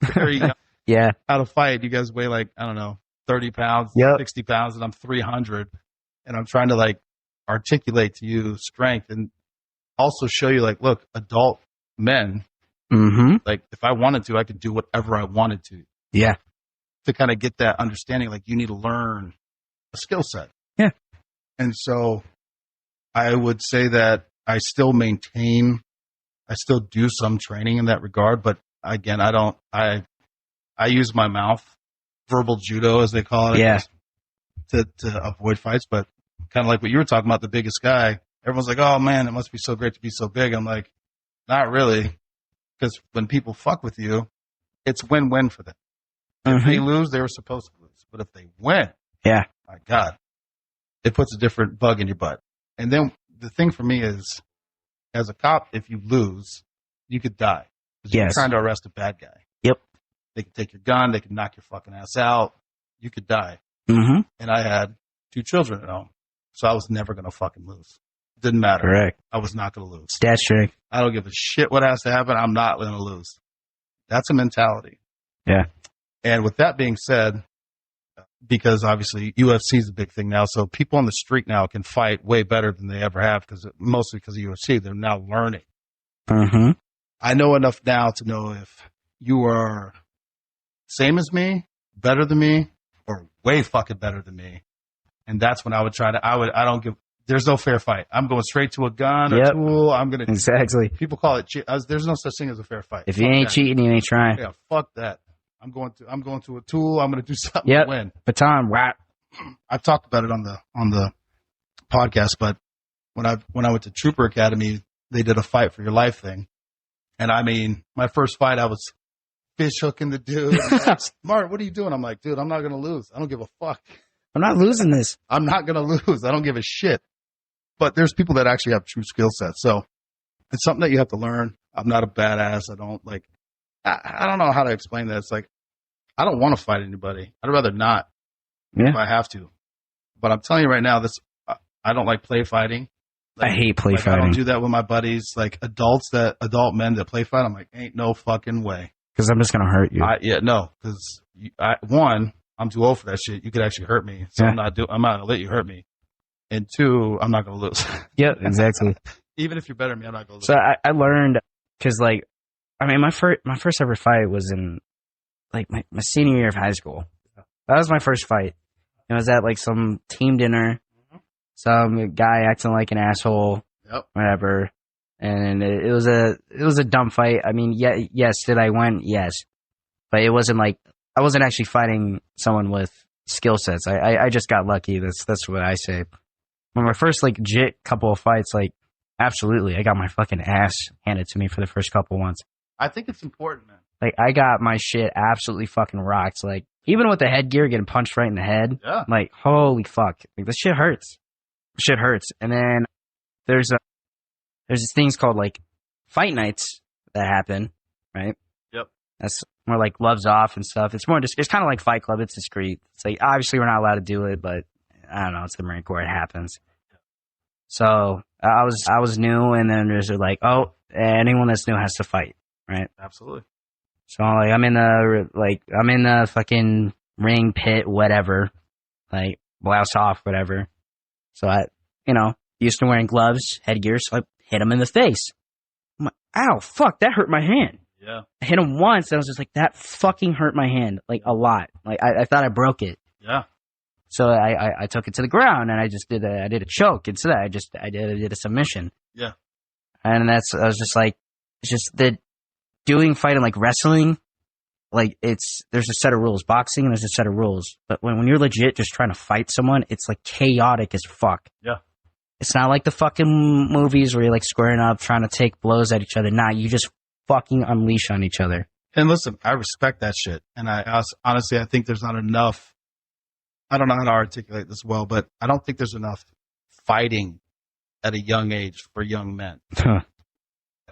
very young, how to fight. You guys weigh like, I don't know, 30 pounds, 60 pounds, and I'm 300. And I'm trying to like articulate to you strength and also show you like, look, adult men, like if I wanted to, I could do whatever I wanted to. Yeah. To kind of get that understanding, like you need to learn a skill set. Yeah. And so I would say that I still do some training in that regard, but again, I use my mouth, verbal judo as they call it, to avoid fights. But kind of like what you were talking about, the biggest guy, everyone's like, oh man, it must be so great to be so big. I'm like, not really. Because when people fuck with you, it's win-win for them. If they lose, they were supposed to lose. But if they win, my God, it puts a different bug in your butt. And then the thing for me is, as a cop, if you lose, you could die. Because you're trying to arrest a bad guy. Yep. They could take your gun. They could knock your fucking ass out. You could die. And I had 2 children at home. So I was never going to fucking lose. Didn't matter. Correct. I was not going to lose. That's true. I don't give a shit what has to happen. I'm not going to lose. That's a mentality. Yeah. And with that being said, because obviously UFC is a big thing now, so people on the street now can fight way better than they ever have, mostly because of UFC. They're now learning. I know enough now to know if you are same as me, better than me, or way fucking better than me. And that's when I would there's no fair fight. I'm going straight to a gun or tool. I'm going to. Exactly. People call it, there's no such thing as a fair fight. If you ain't cheating, you ain't trying. Yeah, fuck that. I'm going to a tool. I'm going to do something to win. Baton rap. I've talked about it on the podcast, but when I went to Trooper Academy, they did a fight for your life thing. And I mean, my first fight, I was fish hooking the dude. Like, Martin, what are you doing? I'm like, dude, I'm not going to lose. I don't give a fuck. I'm not losing this. I'm not going to lose. I don't give a shit. But there's people that actually have true skill sets. So it's something that you have to learn. I'm not a badass. I don't know how to explain that. It's like, I don't want to fight anybody. I'd rather not if I have to. But I'm telling you right now, I don't like play fighting. I hate play fighting. I don't do that with my buddies. Like adult men that play fight, I'm like, ain't no fucking way. Because I'm just going to hurt you. No. Because one, I'm too old for that shit. You could actually hurt me. So I'm not gonna let you hurt me. And 2, I'm not gonna lose. Yep, exactly. Even if you're better than me, I'm not gonna lose. So I learned, because like, I mean, my first ever fight was in like my senior year of high school. That was my first fight. It was at like some team dinner. Some guy acting like an asshole. Yep. Whatever. And it was a dumb fight. I mean, yes, did I win? Yes. But it wasn't like, I wasn't actually fighting someone with skill sets. I just got lucky. That's what I say. When my first like legit couple of fights, like, absolutely, I got my fucking ass handed to me for the first couple ones. I think it's important, man. Like, I got my shit absolutely fucking rocked. Like, even with the headgear getting punched right in the head, like, holy fuck. Like, this shit hurts. Shit hurts. And then there's these things called, like, fight nights that happen, right? Yep. That's more like gloves off and stuff. It's more just, it's kind of like Fight Club. It's discreet. It's like, obviously we're not allowed to do it, but I don't know. It's the Marine Corps. It happens. So I was new, and then there's like, oh, anyone that's new has to fight, right? Absolutely. So like I'm in the fucking ring pit, whatever, like blouse off, whatever. So I, used to wearing gloves, headgear, so I hit him in the face. I'm like, ow, fuck, that hurt my hand. Yeah. I hit him once, and I was just like, that fucking hurt my hand, like a lot. Like I thought I broke it. Yeah. So I took it to the ground, and I did a choke instead. I did a submission. Yeah. And I was just like, it's just that doing fighting like wrestling, like there's a set of rules. Boxing, there's a set of rules. But when you're legit just trying to fight someone, it's like chaotic as fuck. Yeah. It's not like the fucking movies where you're like squaring up, trying to take blows at each other. Nah, you just fucking unleash on each other. And listen, I respect that shit. And honestly, I think there's not enough. I don't know how to articulate this well, but I don't think there's enough fighting at a young age for young men.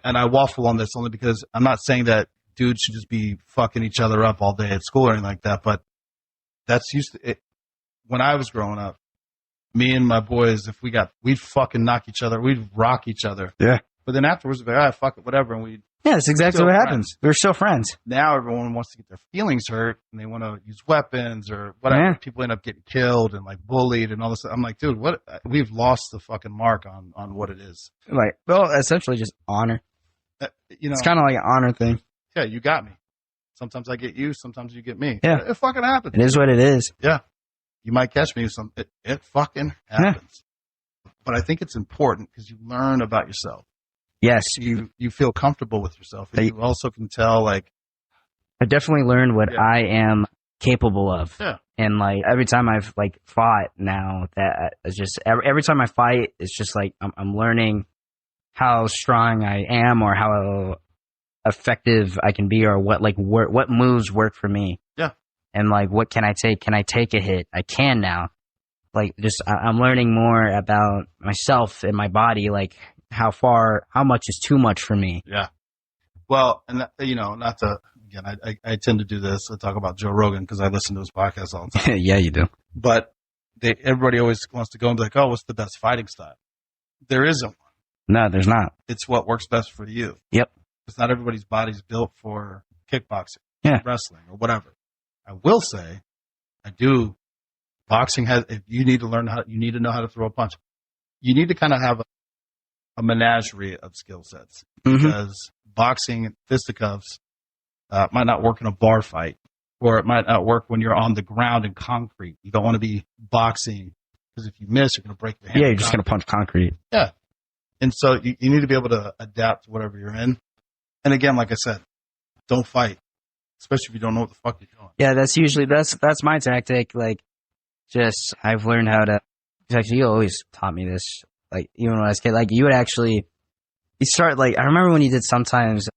And I waffle on this only because I'm not saying that dudes should just be fucking each other up all day at school or anything like that, but that's used to it. When I was growing up, me and my boys, we'd fucking knock each other, we'd rock each other. Yeah. But then afterwards, we'd be like, all right, fuck it, whatever, and we'd. Yeah, that's exactly what happens. We're still friends. Now everyone wants to get their feelings hurt, and they want to use weapons or whatever. Yeah. People end up getting killed and like bullied and all this. I'm like, dude, what? We've lost the fucking mark on what it is. Like, well, essentially just honor. It's kind of like an honor thing. Yeah, you got me. Sometimes I get you. Sometimes you get me. Yeah, it fucking happens. It is what it is. Yeah, you might catch me. It fucking happens. Yeah. But I think it's important because you learn about yourself. Yes. You feel comfortable with yourself. And you also can tell, like... I definitely learned what I am capable of. Yeah. And, like, every time I've, like, fought now, that it's just... Every time I fight, it's just, like, I'm learning how strong I am or how effective I can be or what moves work for me. Yeah. And, like, what can I take? Can I take a hit? I can now. Like, just... I'm learning more about myself and my body, like... How much is too much for me? Yeah. Well, and not to, again, I tend to do this. I talk about Joe Rogan because I listen to his podcast all the time. Yeah, you do. But everybody always wants to go and be like, oh, what's the best fighting style? There isn't one. No, there's not. It's what works best for you. Yep. It's not everybody's body's built for kickboxing, wrestling, or whatever. I will say, boxing if you need to know how to throw a punch. You need to kind of have a menagerie of skill sets because boxing fisticuffs might not work in a bar fight, or it might not work when you're on the ground in concrete. You don't want to be boxing because if you miss, you're going to break your hand. Yeah, you're just going to punch concrete. Yeah. And so you need to be able to adapt to whatever you're in. And again, like I said, don't fight, especially if you don't know what the fuck you're doing. Yeah, that's my tactic. Like, just I've learned how to. Actually, you always taught me this. Like, even when I was a kid, like, you start, like, I remember when you did sometimes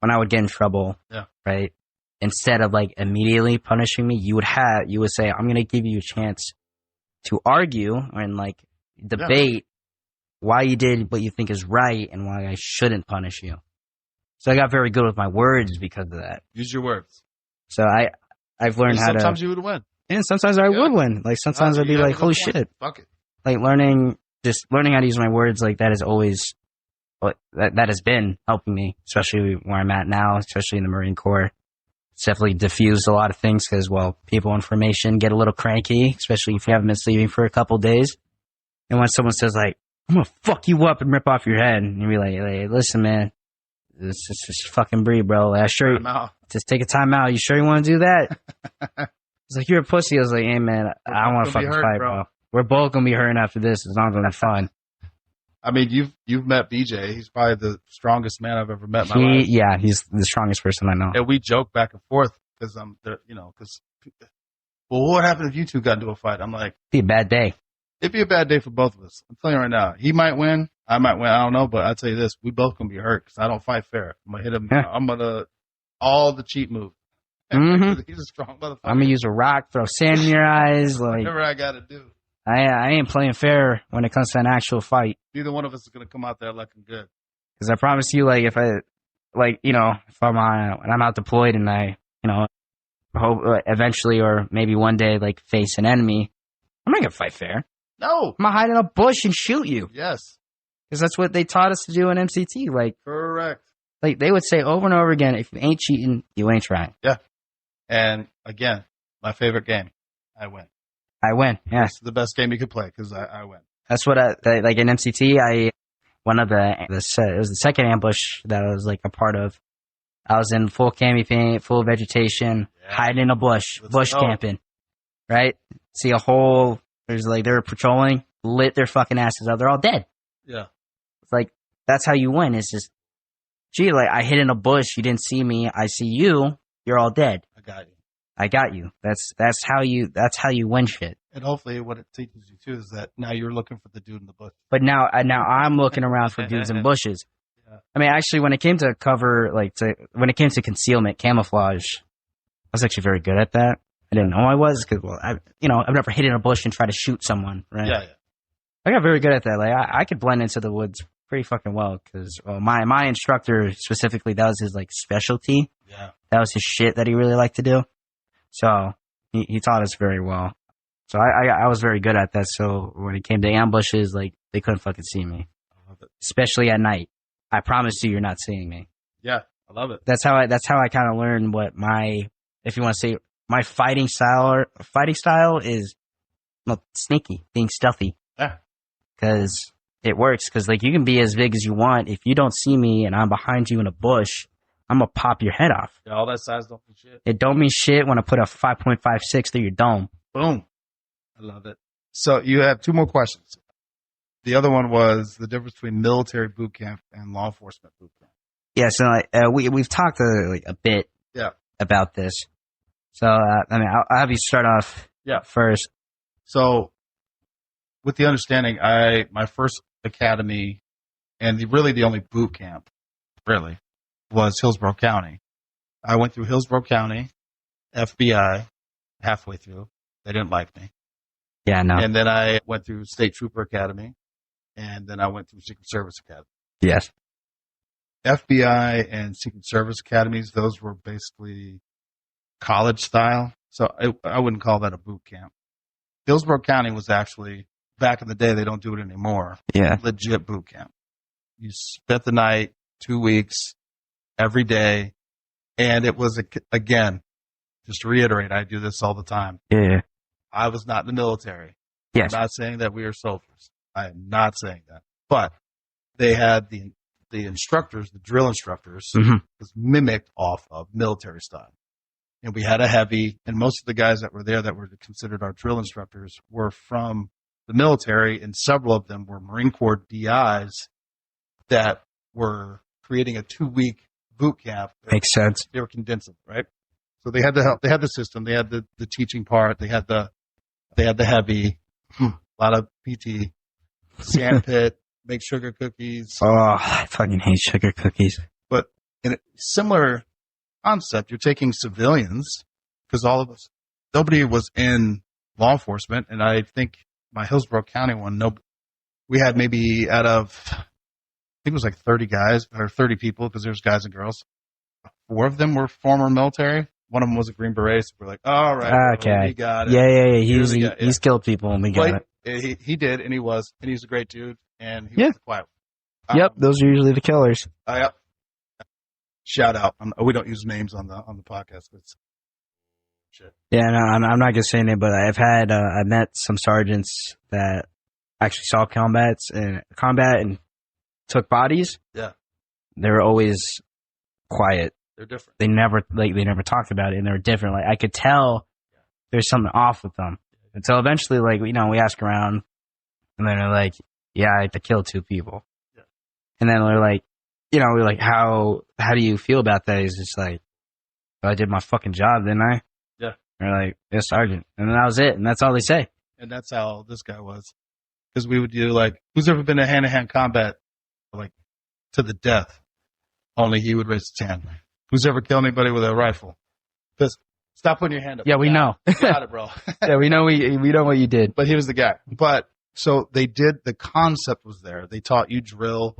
when I would get in trouble, right? Instead of, like, immediately punishing me, you would say, I'm going to give you a chance to argue and, like, debate why you did what you think is right and why I shouldn't punish you. So I got very good with my words because of that. Use your words. So I've learned how to. Sometimes you would win. And sometimes I would win. Like, sometimes I'd be like, holy shit. Fuck it. Like, learning how to use my words, like, that is always, that has been helping me, especially where I'm at now, especially in the Marine Corps. It's definitely diffused a lot of things because, well, people in formation get a little cranky, especially if you haven't been sleeping for a couple days. And when someone says, like, I'm going to fuck you up and rip off your head, and you be like, hey, listen, man, this is just fucking breathe, bro. Like, just take a time out. You sure you want to do that? It's like, you're a pussy. I was like, hey, man, I don't want to fucking fight, bro. We're both going to be hurting after this. It's not going to be fun. I mean, you've met BJ. He's probably the strongest man I've ever met in my life. Yeah, he's the strongest person I know. And we joke back and forth because well, what happened if you two got into a fight? I'm like, it'd be a bad day. It'd be a bad day for both of us. I'm telling you right now. He might win. I might win. I don't know, but I tell you this: we both gonna be hurt because I don't fight fair. I'm gonna hit him. Yeah. I'm gonna all the cheat moves. Mm-hmm. He's a strong motherfucker. I'm gonna use a rock, throw sand in your eyes. Like, whatever I gotta do. I ain't playing fair when it comes to an actual fight. Neither one of us is gonna come out there looking good. Because I promise you, like, if I'm when I'm out deployed and I, hope eventually or maybe one day, like, face an enemy, I'm not gonna fight fair. No, I'm gonna hide in a bush and shoot you. Yes, because that's what they taught us to do in MCT. Like, correct. Like, they would say over and over again, if you ain't cheating, you ain't trying. Yeah. And again, my favorite game, I win. I win. Yeah, it's the best game you could play because I win. That's what like in MCT. It was the second ambush that I was like a part of. I was in full cami paint, full vegetation, hiding in a bush, camping. Right? See a hole. They were patrolling, lit their fucking asses up. They're all dead. Yeah. It's like, that's how you win. It's just, gee, like, I hid in a bush. You didn't see me. I see you. You're all dead. I got you. That's how you win shit. And hopefully what it teaches you too is that now you're looking for the dude in the bush. But now I'm looking around for dudes in bushes. Yeah. I mean, actually, when it came to cover, when it came to concealment, camouflage, I was actually very good at that. I didn't know I was because, well, I've never hid in a bush and tried to shoot someone, right? Yeah. I got very good at that. Like, I could blend into the woods pretty fucking well because my instructor specifically, that was his like specialty. Yeah, that was his shit that he really liked to do. So he taught us very well. So I was very good at that. So when it came to ambushes, like, they couldn't fucking see me, especially at night. I promise you, you're not seeing me. Yeah, I love it. That's how I kind of learned what if you want to say, my fighting style is sneaky, being stealthy. Yeah. Because it works. Because, like, you can be as big as you want. If you don't see me and I'm behind you in a bush, I'm going to pop your head off. Yeah, all that size don't mean shit. It don't mean shit when I put a 5.56 through your dome. Boom. I love it. So you have two more questions. The other one was the difference between military boot camp and law enforcement boot camp. Yeah, so we've talked a bit about this. So, I'll have you start off first. So, with the understanding, my first academy and really the only boot camp, really, was Hillsborough County. I went through Hillsborough County, FBI, halfway through. They didn't like me. Yeah, no. And then I went through State Trooper Academy, and then I went through Secret Service Academy. Yes. FBI and Secret Service Academies, those were basically college style. So I wouldn't call that a boot camp. Hillsborough County was actually, back in the day, they don't do it anymore. Yeah. Legit boot camp. You spent the night, 2 weeks, every day. And it was, again, just to reiterate, I do this all the time. Yeah. I was not in the military. Yes. I'm not saying that we are soldiers. I am not saying that. But they had the instructors, the drill instructors, was mimicked off of military style. And we had a heavy, and most of the guys that were there that were considered our drill instructors were from the military, and several of them were Marine Corps DIs that were creating a 2-week boot camp. Makes sense. They were condensing, right? So they had the help. They had the system. They had the teaching part. They had the heavy, a lot of PT, sand pit, make sugar cookies. Oh, I fucking hate sugar cookies. But in a similar concept, you're taking civilians, because all of us, nobody was in law enforcement, and I think my Hillsborough County one, we had maybe out of, I think it was like 30 guys, or 30 people, because there's guys and girls. 4 of them were former military. One of them was a Green Beret, so we're like, all right, okay, we got it. Yeah. He's killed people, and we got it. He did, and he's a great dude, and he was the quiet one. Yep, those are usually the killers. shout out. We don't use names on the podcast, but it's shit. Yeah, no, I'm not gonna say it, but I've met some sergeants that actually saw combat and took bodies. Yeah, they were always quiet. They're different. They never talked about it, and they were different. Like I could tell there's something off with them. And so eventually, like we ask around, and then they're like, "Yeah, I had to kill 2 people." Yeah. And then they're like, we're like, "How do you feel about that?" He's just like, well, "I did my fucking job, didn't I?" Yeah. They're like, "Yes, Sergeant," and then that was it, and that's all they say. And that's how this guy was, because we would do like, who's ever been in hand-to-hand combat, like to the death? Only he would raise his hand. Who's ever killed anybody with a rifle? Because stop putting your hand up. Yeah, we know. Got it, bro. Yeah, we know. We know what you did. But he was the guy. But so they did. The concept was there. They taught you drill.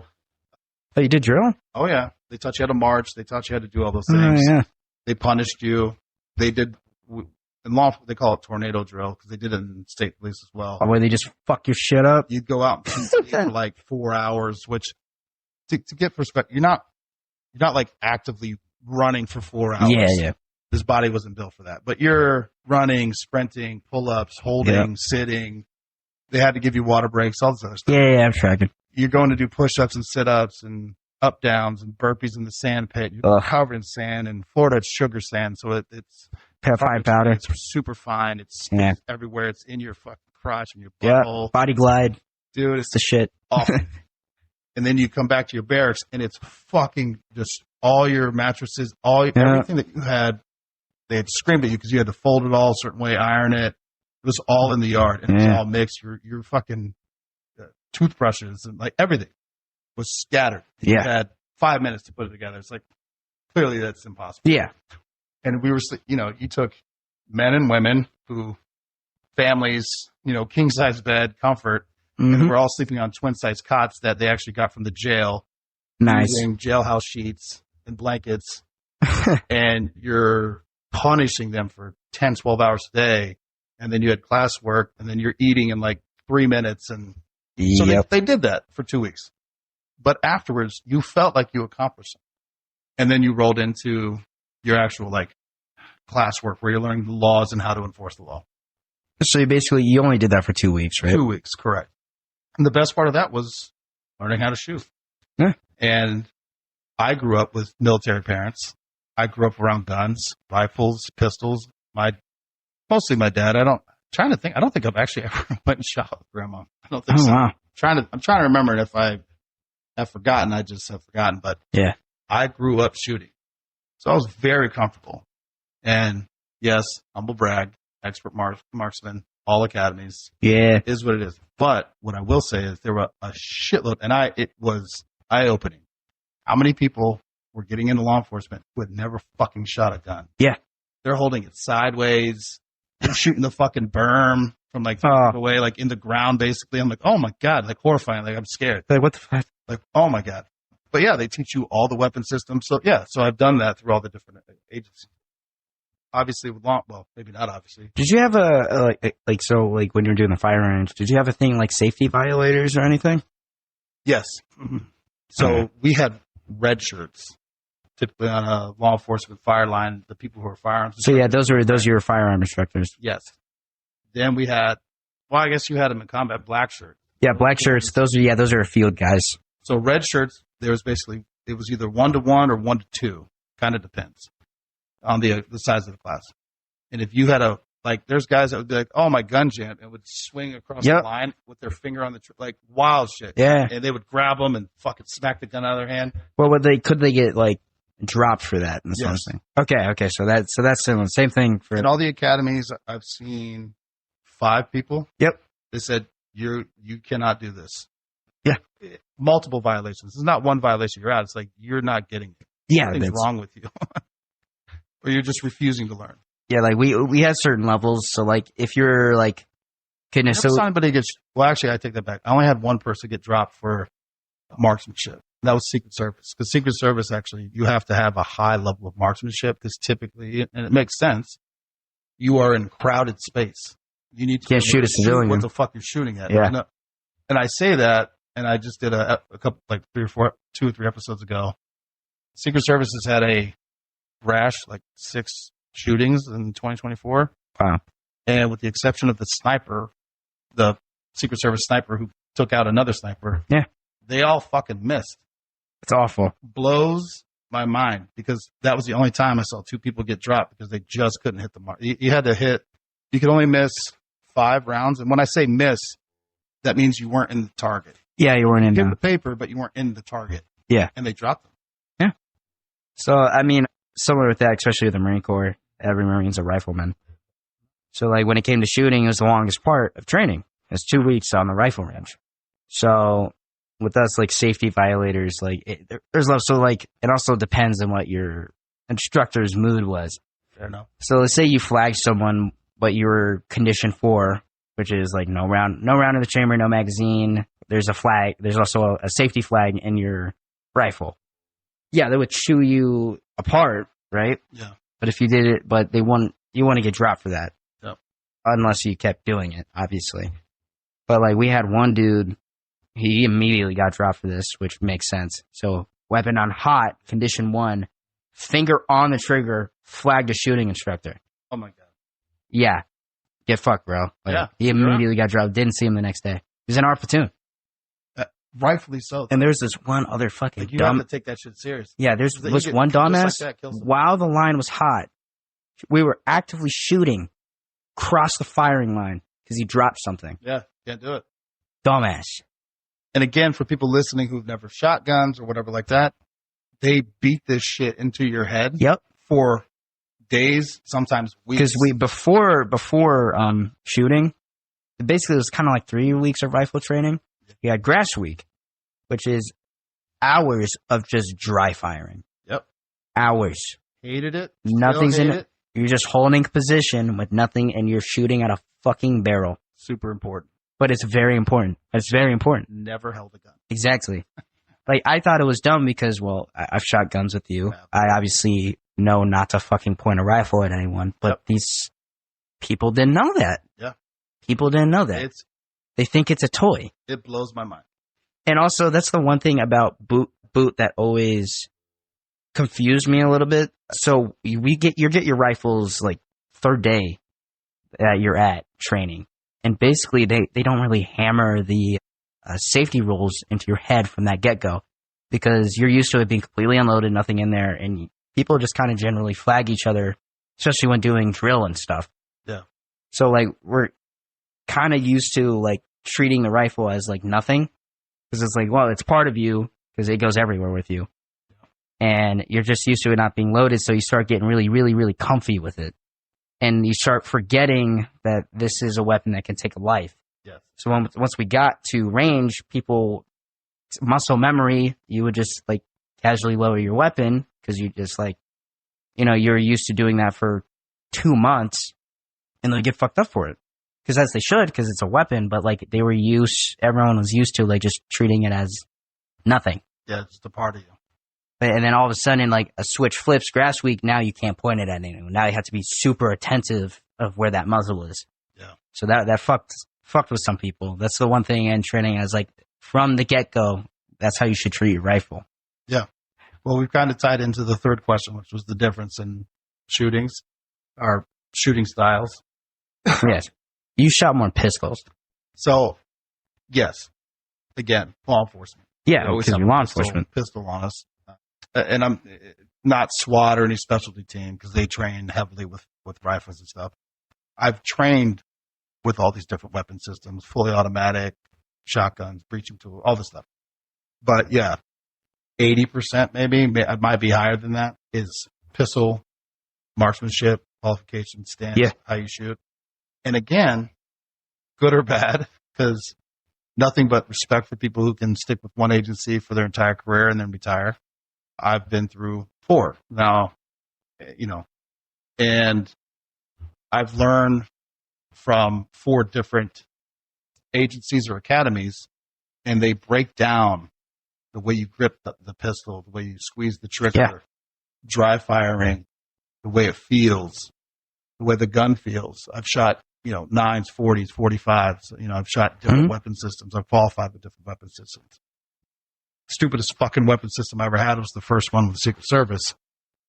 Oh, you did drill? Oh yeah. They taught you how to march. They taught you how to do all those things. Oh, yeah. They punished you. They did. In law, they call it tornado drill because they did it in state police as well. Oh, where they just fuck your shit up? You'd go out and for like 4 hours, which to get perspective, you're not like actively running for 4 hours. Yeah. His body wasn't built for that. But you're running, sprinting, pull-ups, holding, sitting. They had to give you water breaks, all this other stuff. Yeah, I'm tracking. You're going to do push-ups and sit-ups and up-downs and burpees in the sand pit. You're covered in sand. In Florida, it's sugar sand, so it's fine powder. It's super fine. It's everywhere. It's in your fucking crotch and your butthole. Yeah, body glide. Dude, it's the shit. Awful. And then you come back to your barracks, and it's fucking just all your mattresses, everything that you had. They had screamed at you because you had to fold it all a certain way, iron it. It was all in the yard, and it was all mixed. Your fucking toothbrushes and like everything was scattered. You had 5 minutes to put it together. It's like, clearly that's impossible. Yeah. And we were, you took men and women who, families, king size bed, comfort, and we're all sleeping on twin size cots that they actually got from the jail. Nice. Using jailhouse sheets and blankets. And you're punishing them for 10, 12 hours a day. And then you had classwork, and then you're eating in like 3 minutes. And so they did that for 2 weeks. But afterwards, you felt like you accomplished something. And then you rolled into your actual like classwork where you're learning the laws and how to enforce the law. So you only did that for 2 weeks, right? 2 weeks, correct. And the best part of that was learning how to shoot. Yeah. And I grew up with military parents. I grew up around guns, rifles, pistols. Mostly my dad. I don't think I've actually ever went and shot with grandma. I don't think so. Wow. I'm trying to remember, and if I have forgotten, I just have forgotten. But yeah, I grew up shooting. So I was very comfortable. And yes, humble brag, expert marksman, all academies. Yeah. Is what it is. But what I will say is there were a shitload, and it was eye-opening. How many people were getting into law enforcement who had never fucking shot a gun? Yeah. They're holding it sideways. They're shooting the fucking berm from like away, like in the ground, basically. I'm like, oh my God, like horrifying. Like I'm scared. Like what the fuck? Like, oh my God. But yeah, they teach you all the weapon systems. So yeah, so I've done that through all the different agencies. Obviously with maybe not obviously. Did you have like when you were doing the firearms, did you have a thing like safety violators or anything? Yes. Mm-hmm. So we had red shirts, typically on a law enforcement fire line, the people who are firearms. So yeah, those are your firearm instructors. Yes. Then we had, I guess you had them in combat, black shirts. Yeah, black shirts. Those are field guys. So red shirts, it was either 1-to-1 or 1-to-2. Kind of depends on the size of the class. And if you had there's guys that would be like, oh, my gun jammed, and would swing across the line with their finger on the, like wild shit. Yeah. And they would grab them and fucking smack the gun out of their hand. Well, could they get like dropped for that? And yes. Sort of thing? Okay. So that's similar. Same thing for. In all the academies, I've seen 5 people. Yep. They said, you cannot do this. Yeah. Multiple violations. It's not one violation you're out. It's like, you're not getting it. Yeah. Something's wrong with you. Or you're just refusing to learn. Yeah, like we had certain levels. So like if you're like, somebody gets. Well, actually, I take that back. I only had one person get dropped for marksmanship. That was Secret Service. Because Secret Service, actually, you have to have a high level of marksmanship. Because typically, and it makes sense, you are in crowded space. You need to can't shoot a civilian. What the fuck you're shooting at? Yeah. And I say that, and I just did a couple, like 2 or 3 episodes ago. Secret Service has had a rash, like 6 shootings in 2024. Wow. And with the exception of the sniper, the Secret Service sniper who took out another sniper, yeah, they all fucking missed. It's awful. Blows my mind because that was the only time I saw 2 people get dropped because they just couldn't hit the mark. You had to hit, you could only miss 5 rounds. And when I say miss, that means you weren't in the target. Yeah, you weren't in the paper, but you weren't in the target. Yeah. And they dropped them. Yeah. So, I mean, similar with that, especially with the Marine Corps, every Marine's a rifleman. So, like, when it came to shooting, it was the longest part of training. It's 2 weeks on the rifle range. So, with us, like, safety violators, like, there's love. So, like, it also depends on what your instructor's mood was. Fair enough. So, let's say you flag someone, but you were conditioned 4, which is, like, no round in the chamber, no magazine. There's a flag. There's also a safety flag in your rifle. Yeah, they would chew you apart, right? Yeah. But if you did it, but you want to get dropped for that. Yep. Unless you kept doing it, obviously. But, like, we had one dude, he immediately got dropped for this, which makes sense. So, weapon on hot, condition 1, finger on the trigger, flagged a shooting instructor. Oh, my God. Yeah. Get fucked, bro. Like, yeah. He immediately got dropped. Didn't see him the next day. He was in our platoon. Rightfully so. And there's this one other fucking like, you have to take that shit serious. Yeah, there was one dumbass. Like while the line was hot, we were actively shooting across the firing line because he dropped something. Yeah, can't do it. Dumbass. And again, for people listening who've never shot guns or whatever like that, they beat this shit into your head. Yep. For days, sometimes weeks. Because before shooting, basically it was kind of like 3 weeks of rifle training. You had grass week, which is hours of just dry firing. Yep. Hours. Hated it. Nothing's in it. You're just holding position with nothing and you're shooting at a fucking barrel. Super important. But it's very important. It's very important. Never held a gun. Exactly. Like, I thought it was dumb because, well, I've shot guns with you. Yeah. I obviously know not to fucking point a rifle at anyone, but these people didn't know that. Yeah. People didn't know that. They think it's a toy. It blows my mind. And also, that's the one thing about boot that always confused me a little bit. So you get your rifles like 3rd day that you're at training, and basically they don't really hammer the safety rules into your head from that get go because you're used to it being completely unloaded, nothing in there, and people just kind of generally flag each other, especially when doing drill and stuff. Yeah. So like we're kind of used to like treating the rifle as like nothing because it's like, well, it's part of you because it goes everywhere with you. And you're just used to it not being loaded, so you start getting really, really, really comfy with it. And you start forgetting that this is a weapon that can take a life. Yes. So once we got to range, people, muscle memory, you would just like casually lower your weapon because you just like, you're used to doing that for 2 months and they get fucked up for it. Because as they should, because it's a weapon, but like everyone was used to like just treating it as nothing. Yeah, it's just a part of you. And then all of a sudden, like a switch flips, grass week, now you can't point it at anyone. Now you have to be super attentive of where that muzzle is. Yeah. So that fucked with some people. That's the one thing in training as like from the get go, that's how you should treat your rifle. Yeah. Well, we've kind of tied into the third question, which was the difference in shootings, or shooting styles. Yes. You shot more pistols. So, yes. Again, law enforcement. Yeah, because you're law enforcement. Pistol on us. And I'm not SWAT or any specialty team because they train heavily with rifles and stuff. I've trained with all these different weapon systems, fully automatic, shotguns, breaching tool, all this stuff. But yeah, 80% maybe, it might be higher than that, is pistol, marksmanship, qualification, stance, how you shoot. And again, good or bad, because nothing but respect for people who can stick with one agency for their entire career and then retire. I've been through 4 now, and I've learned from 4 different agencies or academies, and they break down the way you grip the pistol, the way you squeeze the trigger, dry firing, the way it feels, the way the gun feels. I've shot, 9s, 40s, 45s. I've shot different weapon systems. I've qualified with different weapon systems. stupidest fucking weapon system I ever had was the first one with the Secret Service,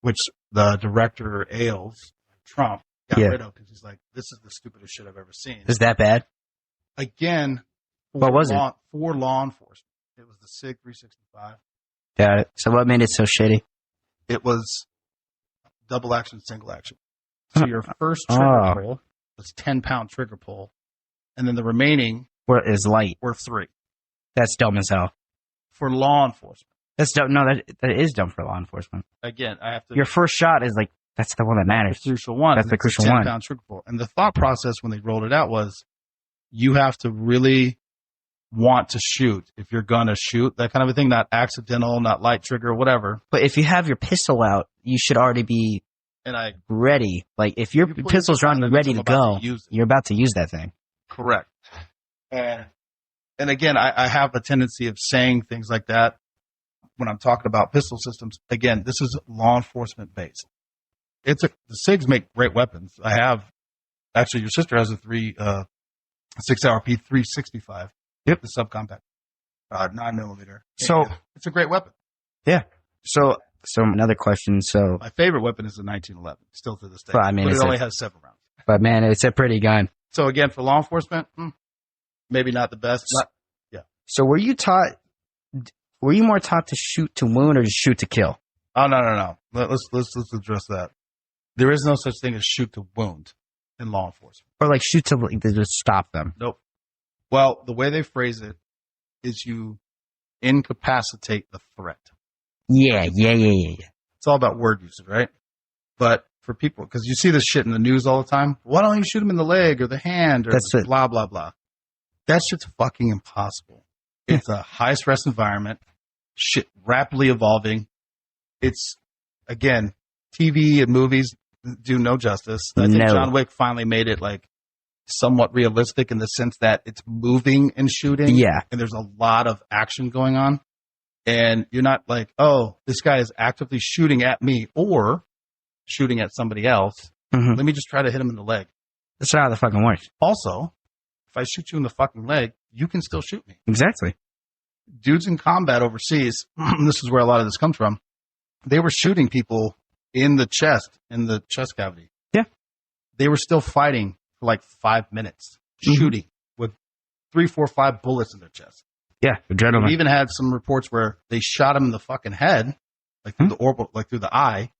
which the director Ailes, Trump, got rid of because he's like, this is the stupidest shit I've ever seen. Is that bad? Again, what was it? For law enforcement. It was the SIG 365. Got it. So what made it so shitty? It was double action, single action. So your first trigger pull was 10-pound trigger pull, and then the remaining is light. Were 3. That's dumb as hell. For law enforcement. That's dumb. No, that is dumb for law enforcement. Again, I have to. Your first shot is like, that's the one that matters. The crucial one. That's the crucial one. 10-pound trigger pull. And the thought process when they rolled it out was, you have to really want to shoot if you're gonna shoot, that kind of a thing, not accidental, not light trigger, whatever. But if you have your pistol out, you should already be ready. Like if your pistol's running ready to go, you're about to use that thing. Correct. And again, I have a tendency of saying things like that when I'm talking about pistol systems. Again, this is law enforcement based. The SIGs make great weapons. I have, actually, your sister has a 6-hour P365. Yep. The subcompact, 9mm. So it's a great weapon. Yeah. So another question. So my favorite weapon is the 1911, still to this day. But, I mean, it only has 7 rounds. But man, it's a pretty gun. So again, for law enforcement, maybe not the best. Yeah. So were you more taught to shoot to wound or to shoot to kill? Oh no. Let's address that. There is no such thing as shoot to wound in law enforcement. Or like shoot to just stop them. Nope. Well, the way they phrase it is you incapacitate the threat. Yeah. It's all about word usage, right? But for people, because you see this shit in the news all the time, why don't you shoot him in the leg or the hand or blah, blah, blah. That shit's fucking impossible. It's a high stress environment, shit rapidly evolving. It's, again, TV and movies do no justice. I think John Wick finally made it like somewhat realistic in the sense that it's moving and shooting. Yeah. And there's a lot of action going on. And you're not like, oh, this guy is actively shooting at me or shooting at somebody else. Mm-hmm. Let me just try to hit him in the leg. That's not how the fucking works. Also, if I shoot you in the fucking leg, you can still shoot me. Exactly. Dudes in combat overseas, this is where a lot of this comes from, they were shooting people in the chest cavity. Yeah. They were still fighting for like 5 minutes, shooting with 3, 4, 5 bullets in their chest. Yeah, adrenaline. We even had some reports where they shot him in the fucking head, like through the orbital, like through the eye.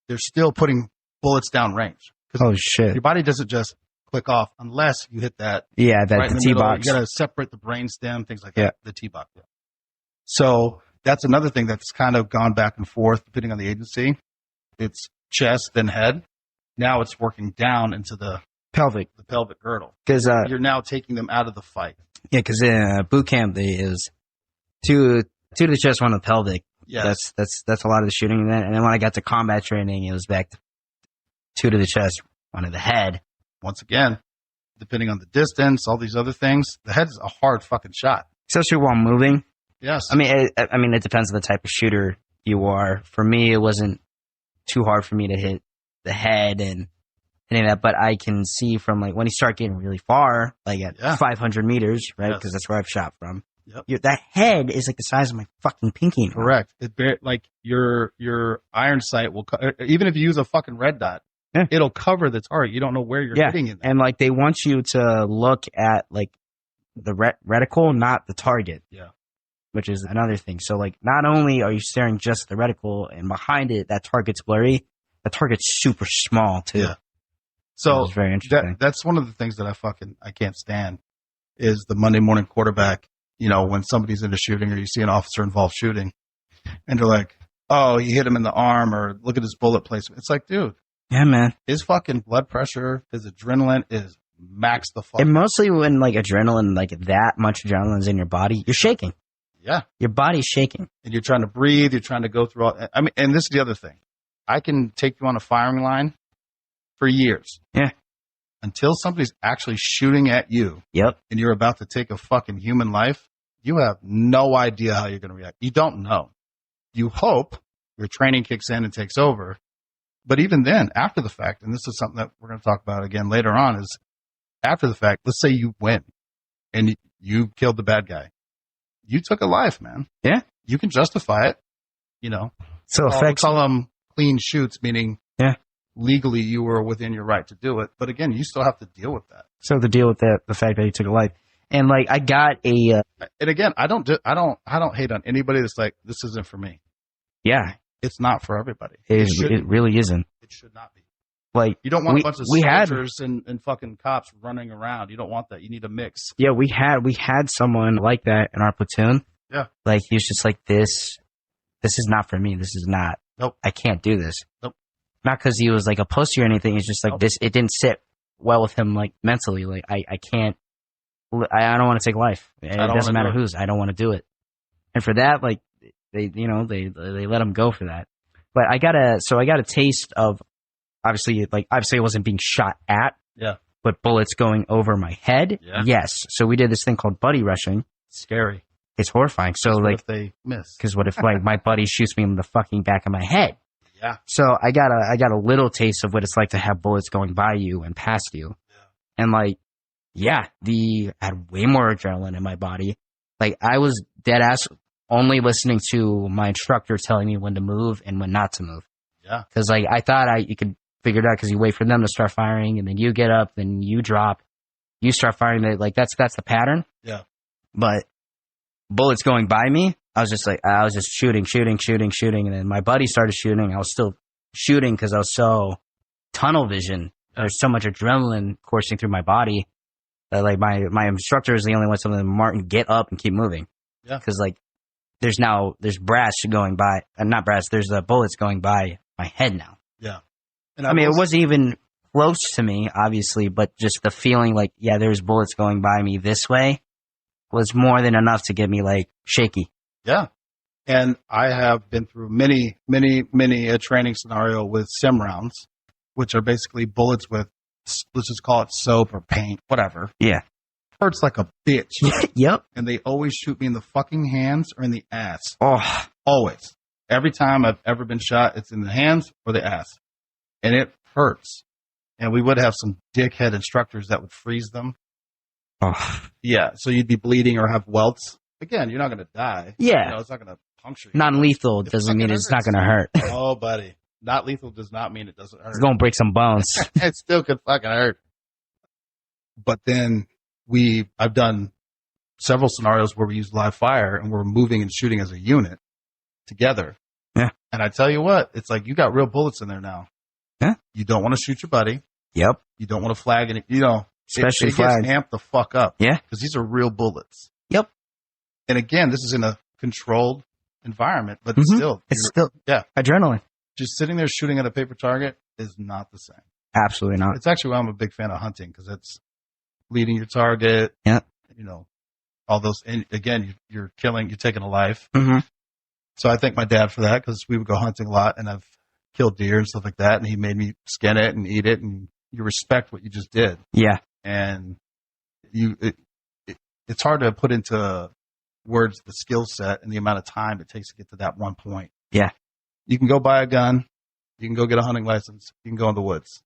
They're still putting bullets down range. Oh shit! Your body doesn't just click off unless you hit that. Yeah, that right the T-box. You got to separate the brain stem, things like that. The T-box. Yeah. So that's another thing that's kind of gone back and forth depending on the agency. It's chest, then head. Now it's working down into the pelvic girdle. Because you're now taking them out of the fight. Yeah, because in boot camp they is two to the chest, one to the pelvic. Yeah, that's a lot of the shooting in that. And then when I got to combat training, it was back to 2 to the chest, 1 to the head. Once again, depending on the distance, all these other things, the head's a hard fucking shot, especially while moving. Yes, I mean it depends on the type of shooter you are. For me, it wasn't too hard for me to hit the head and any of that, but I can see from like when you start getting really far, like at 500 meters, right? Because that's where I've shot from. Yep. That head is like the size of my fucking pinky. Correct. Like your iron sight will, even if you use a fucking red dot, it'll cover the target. You don't know where you're hitting it. And like they want you to look at like the reticle, not the target. Yeah. Which is another thing. So like not only are you staring just at the reticle and behind it, that target's blurry, the target's super small too. Yeah. So it's very interesting. That's one of the things that I can't stand is the Monday morning quarterback. You know, when somebody's in a shooting or you see an officer involved shooting and they're like, oh, you hit him in the arm or look at his bullet placement. It's like, dude. Yeah, man. His fucking blood pressure, his adrenaline is max the fuck. And mostly when like adrenaline, like that much adrenaline's in your body, you're shaking. Yeah. Your body's shaking. And you're trying to breathe. You're trying to go through all. I mean, and this is the other thing. I can take you on a firing line for years. Yeah. Until somebody's actually shooting at you. Yep. And you're about to take a fucking human life. You have no idea how you're going to react. You don't know. You hope your training kicks in and takes over. But even then, after the fact, and this is something that we're going to talk about again later on, is after the fact, let's say you win and you killed the bad guy. You took a life, man. Yeah. you can justify it, you know. So We call them clean shoots, meaning legally you were within your right to do it. But again, you still have to deal with that. So to deal with that, the fact that he took a life, and like I got a, and again, I don't hate on anybody that's like, this isn't for me. Yeah, it's not for everybody. It really isn't. It should not be. Like you don't want a bunch of soldiers and fucking cops running around. You don't want that. You need a mix. Yeah, we had someone like that in our platoon. Yeah, like he was just like, this is not for me. This is not. Nope. I can't do this. Nope. Not because he was like a pussy or anything. It's just like this. It didn't sit well with him, like mentally. Like I can't. I don't want to take life. It doesn't matter whose. I don't want to do it. And for that, like they let him go for that. But I got a taste of obviously it wasn't being shot at. Yeah. But bullets going over my head. Yeah. Yes. So we did this thing called buddy rushing. Scary. It's horrifying. So like, if they miss? Because what if like my buddy shoots me in the fucking back of my head? Yeah. So I got a little taste of what it's like to have bullets going by you and past you. Yeah. And like, yeah, I had way more adrenaline in my body. Like I was dead ass only listening to my instructor telling me when to move and when not to move. Yeah. Because like I thought you could figure it out because you wait for them to start firing and then you get up, then you drop, you start firing. Like that's the pattern. Yeah. But bullets going by me, I was just shooting, and then my buddy started shooting. I was still shooting because I was so tunnel vision. There's so much adrenaline coursing through my body that like my instructor is the only one telling me, Martin, get up and keep moving. Yeah. Because like there's brass going by, not brass. There's bullets going by my head now. Yeah. And I mean, it wasn't even close to me, obviously, but just the feeling like, yeah, there's bullets going by me this way was more than enough to get me like shaky. Yeah. And I have been through many a training scenario with sim rounds, which are basically bullets with, let's just call it soap or paint, whatever. Yeah. Hurts like a bitch. Yep. And they always shoot me in the fucking hands or in the ass. Oh. Always. Every time I've ever been shot, it's in the hands or the ass. And it hurts. And we would have some dickhead instructors that would freeze them. Oh. Yeah. So you'd be bleeding or have welts. Again, you're not going to die. Yeah. You know, it's not going to puncture you. Non-lethal doesn't mean it's not going to hurt. Oh, buddy. Not lethal does not mean it doesn't hurt. It's going to break some bones. It still could fucking hurt. But then I've done several scenarios where we use live fire and we're moving and shooting as a unit together. Yeah. And I tell you what, it's like you got real bullets in there now. Yeah. You don't want to shoot your buddy. Yep. You don't want to flag it. You know, especially it gets amped the fuck up. Yeah. Because these are real bullets. Yep. And again, this is in a controlled environment, but it's still adrenaline. Just sitting there shooting at a paper target is not the same. Absolutely not. It's actually why I'm a big fan of hunting, because it's leading your target. Yeah. You know, all those. And again, you're taking a life. Mm-hmm. So I thank my dad for that, because we would go hunting a lot, and I've killed deer and stuff like that, and he made me skin it and eat it, and you respect what you just did. Yeah. And it's hard to put into words the skill set and the amount of time it takes to get to that one point. Yeah. You can go buy a gun. You can go get a hunting license. You can go in the woods.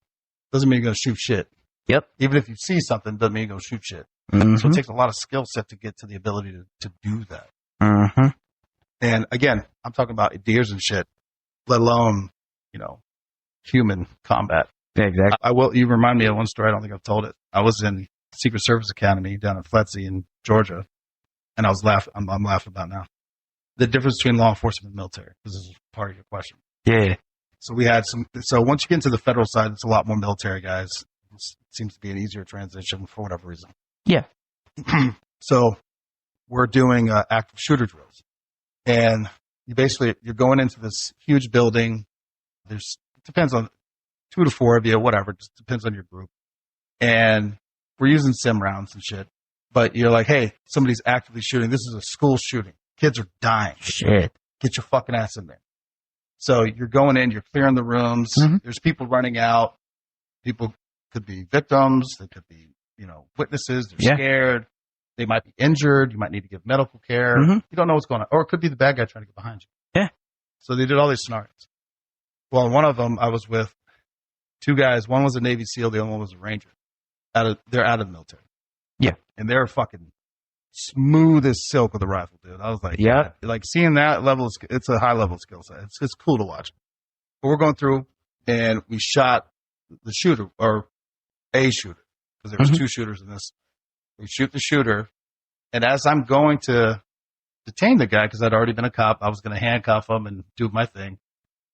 Doesn't mean you're going to shoot shit. Yep. Even if you see something, doesn't mean you're going to shoot shit. Mm-hmm. So it takes a lot of skill set to get to the ability to do that. Mm-hmm. And again, I'm talking about deers and shit, let alone, you know, human combat. Yeah, exactly. You remind me of one story. I don't think I've told it. I was in Secret Service Academy down in Fletsy in Georgia. And I was laughing. I'm laughing about now. The difference between law enforcement and military. This is part of your question. Yeah. So we had so once you get into the federal side, it's a lot more military guys. It seems to be an easier transition for whatever reason. Yeah. So we're doing active shooter drills. And you're going into this huge building. It depends on 2 to 4 of you, whatever. Just depends on your group. And we're using sim rounds and shit. But you're like, hey, somebody's actively shooting. This is a school shooting. Kids are dying. Shit. Get your fucking ass in there. So you're going in, you're clearing the rooms. Mm-hmm. There's people running out. People could be victims. They could be, you know, witnesses. They're scared. They might be injured. You might need to give medical care. Mm-hmm. You don't know what's going on. Or it could be the bad guy trying to get behind you. Yeah. So they did all these scenarios. Well, in one of them, I was with 2 guys. One was a Navy SEAL. The other one was a Ranger. They're out of the military. Yeah. And they're fucking smooth as silk with a rifle, dude. it. I was like, yeah, like seeing that level, it's a high level skill set. It's cool to watch. But we're going through and we shot the shooter or a shooter because there was two shooters in this. We shoot the shooter. And as I'm going to detain the guy, because I'd already been a cop, I was going to handcuff him and do my thing.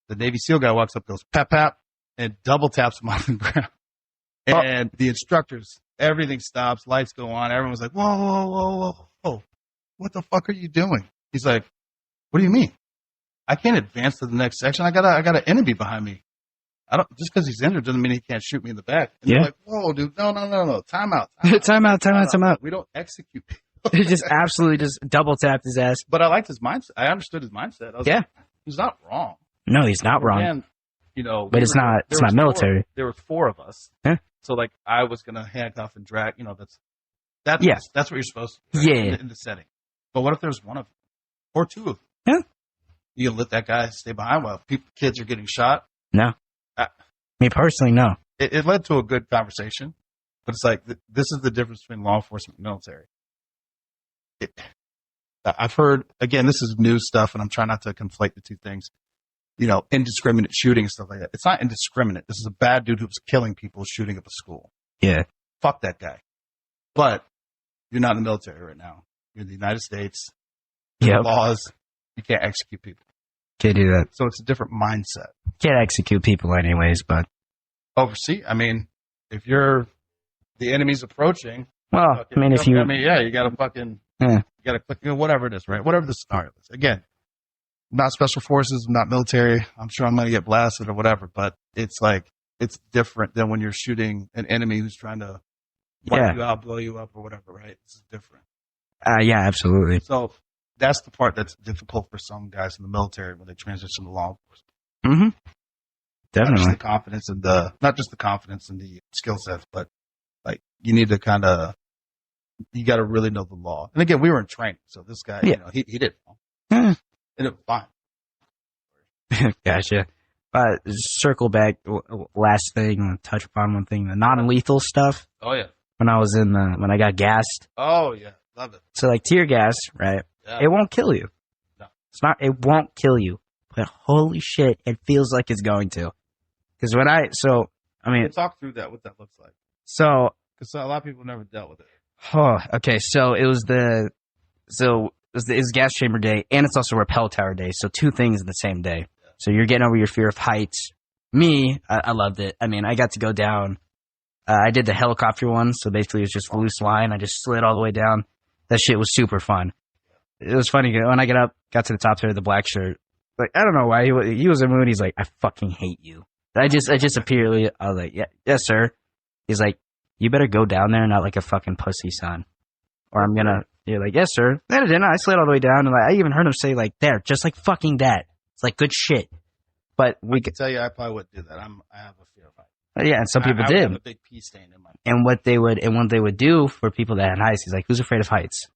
The Navy SEAL guy walks up, goes, pap, pap, and double taps him on the ground. And the instructors, everything stops, lights go on. Everyone's like, whoa, whoa, whoa, whoa, whoa. What the fuck are you doing? He's like, what do you mean? I can't advance to the next section. I got an enemy behind me. Just because he's injured doesn't mean he can't shoot me in the back. And they're like, whoa, dude, no. Time out. Time out. We don't execute people. He just absolutely just double tapped his ass. But I liked his mindset. I understood his mindset. I was like, he's not wrong. No, he's not wrong. And, but it's not military. There were 4 of us. Yeah. So like I was gonna handcuff and drag. That's what you're supposed to do in the setting. But what if there's one of them or 2 of them? Yeah. You gonna let that guy stay behind while kids are getting shot? No. Me personally, no. It led to a good conversation, but it's like this is the difference between law enforcement and military. I've heard, again, this is new stuff, and I'm trying not to conflate the two things. Indiscriminate shooting and stuff like that. It's not indiscriminate. This is a bad dude who was killing people shooting up a school. Yeah. Fuck that guy. But you're not in the military right now. You're in the United States. There are laws. You can't execute people. Can't do that. So it's a different mindset. Can't execute people anyways, but. Oversee. I mean, if the enemy's approaching. Well, I mean, if you. You got to fucking. Yeah. You got to click, whatever it is, right? Whatever the scenario is. Again, I'm not special forces, I'm not military. I'm sure I'm going to get blasted or whatever, but it's like, it's different than when you're shooting an enemy who's trying to wipe you out, blow you up or whatever, right? It's different. Yeah, absolutely. So that's the part that's difficult for some guys in the military when they transition to law enforcement. Mm-hmm. Definitely. Not just the confidence and the skill sets, but like you need to you got to really know the law. And again, we were in training, so this guy, he did it wrong. And it was fine. Gotcha. Circle back. Last thing, I'll touch upon one thing: the non-lethal stuff. Oh yeah. When I got gassed. Oh yeah, love it. So like tear gas, right? Yeah. It won't kill you. No. It won't kill you. But holy shit, it feels like it's going to. Because talk through that. What that looks like. So. Because a lot of people never dealt with it. Oh, okay. So it was gas chamber day, and it's also rappel tower day. So 2 things in the same day. Yeah. So you're getting over your fear of heights. Me, I loved it. I mean, I got to go down. I did the helicopter one, so basically it was just a loose line. I just slid all the way down. That shit was super fun. It was funny when I got to the top there of the black shirt. Like, I don't know why he was in the mood. He's like, I fucking hate you. I just appeared. I was like, yes, sir. He's like, you better go down there and not like a fucking pussy, son. Or I'm gonna. You're like, yes, sir. Then I didn't. I slid all the way down, and I even heard him say like, there, just like fucking that. It's like good shit. But I can tell you, I probably would do that. I have a fear of heights. Yeah, and some people did. I have a big pee stain in my. And what they would do for people that had heights, he's like, who's afraid of heights?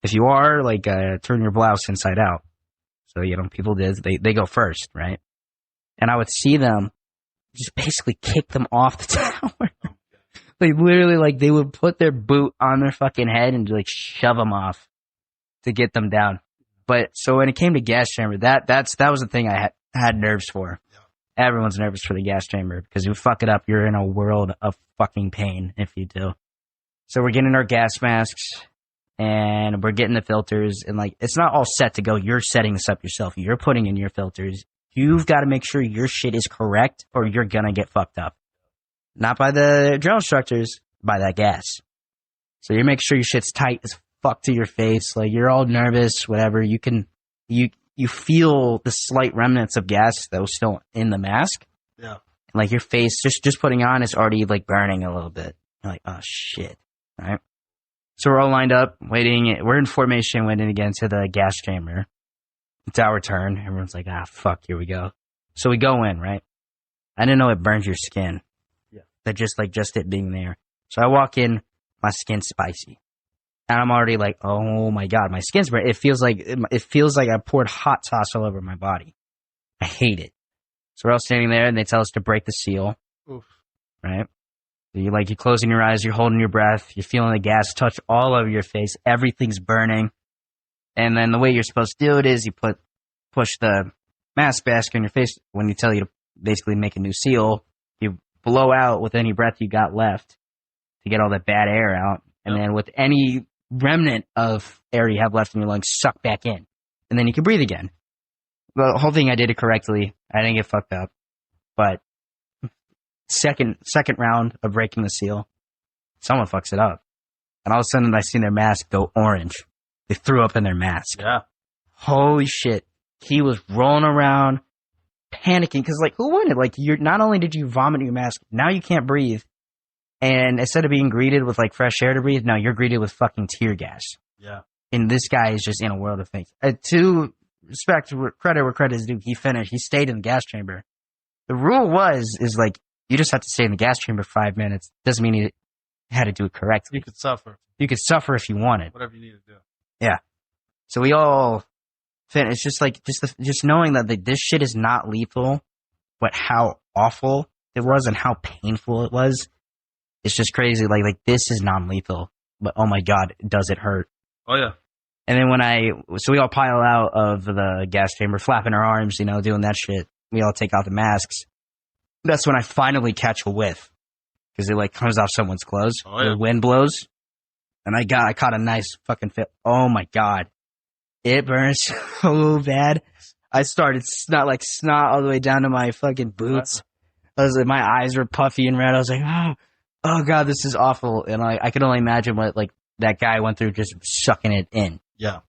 If you are, like, turn your blouse inside out. So people did. They go first, right? And I would see them just basically kick them off the tower. Like literally, like they would put their boot on their fucking head and like shove them off to get them down. But so when it came to gas chamber, that was the thing I had nerves for. Yeah. Everyone's nervous for the gas chamber because if you fuck it up, you're in a world of fucking pain if you do. So we're getting our gas masks and we're getting the filters and like it's not all set to go. You're setting this up yourself. You're putting in your filters. You've got to make sure your shit is correct or you're gonna get fucked up. Not by the drill instructors, by that gas. So you make sure your shit's tight as fuck to your face. Like you're all nervous, whatever. You feel the slight remnants of gas that was still in the mask. Yeah. And like your face, just putting on is already like burning a little bit. You're like, oh shit. All right. So we're all lined up, waiting. We're in formation, waiting to get into the gas chamber. It's our turn. Everyone's like, fuck, here we go. So we go in, right? I didn't know it burns your skin. That just it being there. So I walk in, my skin's spicy. And I'm already like, oh my God, my skin's burnt. It feels like I poured hot sauce all over my body. I hate it. So we're all standing there and they tell us to break the seal. Oof. Right? So you're closing your eyes, you're holding your breath, you're feeling the gas touch all over your face, everything's burning. And then the way you're supposed to do it is you push the mask basket on your face when you tell you to basically make a new seal. You blow out with any breath you got left to get all that bad air out. And then with any remnant of air you have left in your lungs, suck back in. And then you can breathe again. The whole thing, I did it correctly. I didn't get fucked up. But second round of breaking the seal, someone fucks it up. And all of a sudden, I seen their mask go orange. They threw up in their mask. Yeah. Holy shit. He was rolling around, panicking. Because, like, who wouldn't? Like, not only did you vomit in your mask, now you can't breathe. And instead of being greeted with, like, fresh air to breathe, now you're greeted with fucking tear gas. Yeah. And this guy is just in a world of things. To respect, credit where credit is due, he finished. He stayed in the gas chamber. The rule is like, you just have to stay in the gas chamber 5 minutes. Doesn't mean you had to do it correctly. You could suffer. You could suffer if you wanted. Whatever you need to do. Yeah. So we all finished. It's just like, just knowing that this shit is not lethal, but how awful it was and how painful it was. It's just crazy. Like this is non-lethal, but oh my God, does it hurt? Oh yeah. And then so we all pile out of the gas chamber, flapping our arms, doing that shit. We all take out the masks. That's when I finally catch a whiff. Because it like comes off someone's clothes. Oh, yeah. The wind blows. And I caught a nice fucking fit. Oh my God. It burns so bad. I started snot all the way down to my fucking boots. I was like, my eyes were puffy and red. I was like, oh God, this is awful. And I could only imagine what like that guy went through just sucking it in. Yeah.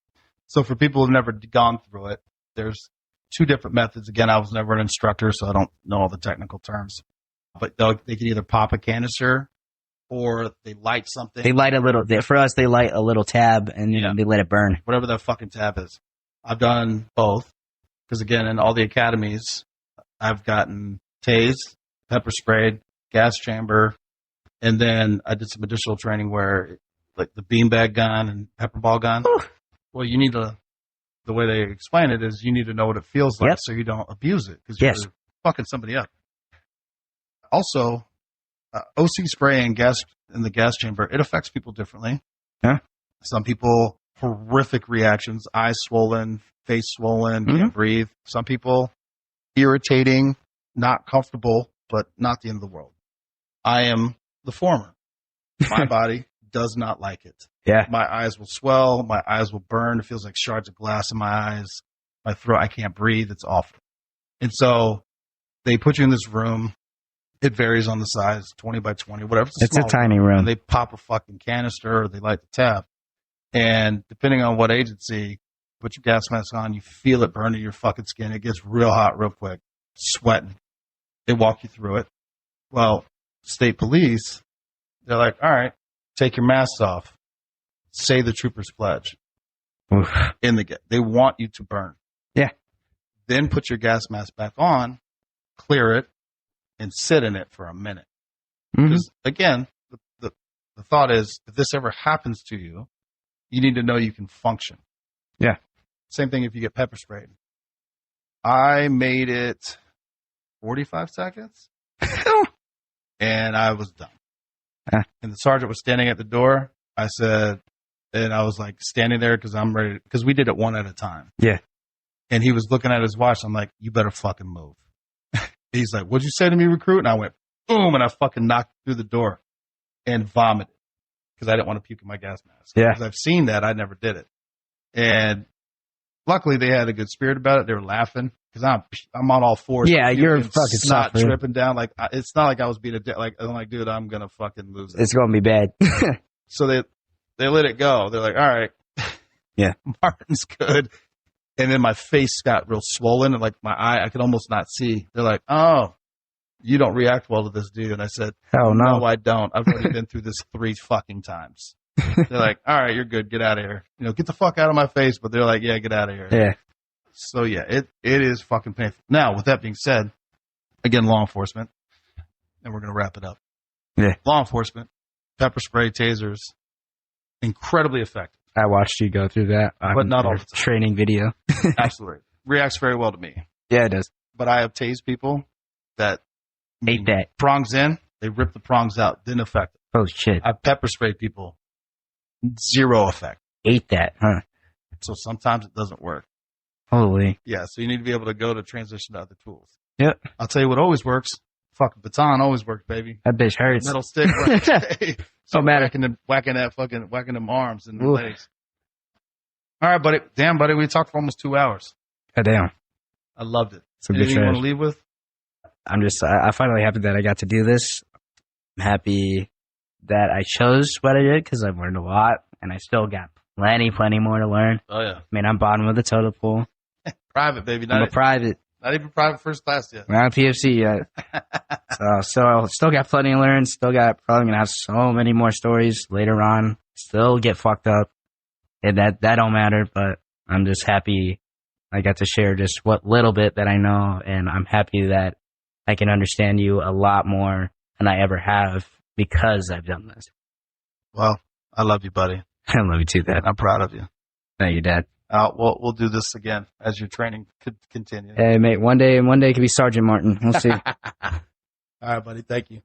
So for people who've never gone through it, there's 2 different methods. Again, I was never an instructor, so I don't know all the technical terms. But they can either pop a canister or they light something. They light for us, they light a little tab and they let it burn. Whatever that fucking tab is. I've done both. Because again, in all the academies, I've gotten tased, pepper sprayed, gas chamber, and then I did some additional training where like the beanbag gun and pepper ball gun. Ooh. Well, you need the way they explain it is you need to know what it feels like so you don't abuse it because you're fucking somebody up. Also, OC spray and gas in the gas chamber, it affects people differently. Yeah. Some people, horrific reactions, eyes swollen, face swollen, can't breathe. Some people, irritating, not comfortable, but not the end of the world. I am the former. My body does not like it. Yeah. My eyes will swell. My eyes will burn. It feels like shards of glass in my eyes. My throat, I can't breathe. It's awful. And so they put you in this room. It varies on the size, 20 by 20, whatever. It's a tiny room. And they pop a fucking canister or they light the tab. And depending on what agency, put your gas mask on, you feel it burning your fucking skin. It gets real hot real quick, sweating. They walk you through it. Well, state police, they're like, all right, take your masks off. Say the trooper's pledge. Oof. They want you to burn. Yeah. Then put your gas mask back on, clear it, and sit in it for a minute. Because again, the thought is, if this ever happens to you, you need to know you can function. Yeah. Same thing if you get pepper sprayed. I made it 45 seconds, and I was done. And the sergeant was standing at the door. I said, and I was like standing there because I'm ready, because we did it one at a time. Yeah. And he was looking at his watch. I'm like, you better fucking move. He's like, what'd you say to me, recruit? And I went, boom, and I fucking knocked through the door and vomited because I didn't want to puke in my gas mask. Yeah. Because I've seen that. I never did it. And luckily they had a good spirit about it. They were laughing because I'm on all fours. Yeah, you're fucking snot suffering. dripping down. Like, it's not like I was being I'm like, dude, I'm going to fucking lose it. It's going to be bad. So they let it go. They're like, all right. Yeah. Martin's good. And then my face got real swollen and like my eye, I could almost not see. They're like, oh, you don't react well to this, dude. And I said, hell no. No, I don't. I've already been through this 3 fucking times. They're like, all right, you're good. Get out of here. Get the fuck out of my face. But they're like, yeah, get out of here. Yeah. So yeah, it is fucking painful. Now, with that being said, again, law enforcement, and we're going to wrap it up. Yeah. Law enforcement, pepper spray, tasers, incredibly effective. I watched you go through that. But not all the time. Training video. Absolutely. Reacts very well to me. Yeah, it does. But I have tased people that Ate that. Prongs in, they ripped the prongs out. Didn't affect it. Oh, shit. I pepper sprayed people. 0 effect. Ate that, huh? So sometimes it doesn't work. Holy. Yeah, so you need to be able to go to transition to other tools. Yep. I'll tell you what always works. Fucking baton always works, baby. That bitch hurts. Metal stick, right? Don't matter. Whacking them arms and the legs. All right, buddy. Damn, buddy, we talked for almost 2 hours. God damn. I loved it. It's a good Anything you trash. want to leave with? I'm finally happy that I got to do this. I'm happy that I chose what I did because I've learned a lot and I still got plenty more to learn. Oh, yeah. I mean, I'm bottom of the totem pole. Private, baby. I'm a private. Not even private first class yet. Not a PFC yet. so still got plenty to learn. Still got probably going to have so many more stories later on. Still get fucked up. And that don't matter, but I'm just happy I got to share just what little bit that I know, and I'm happy that I can understand you a lot more than I ever have because I've done this. Well, I love you, buddy. I love you too, Dad. I'm proud of you. Thank you, Dad. We'll do this again as your training could continue. Hey, mate, one day it could be Sergeant Martin. We'll see. All right, buddy. Thank you.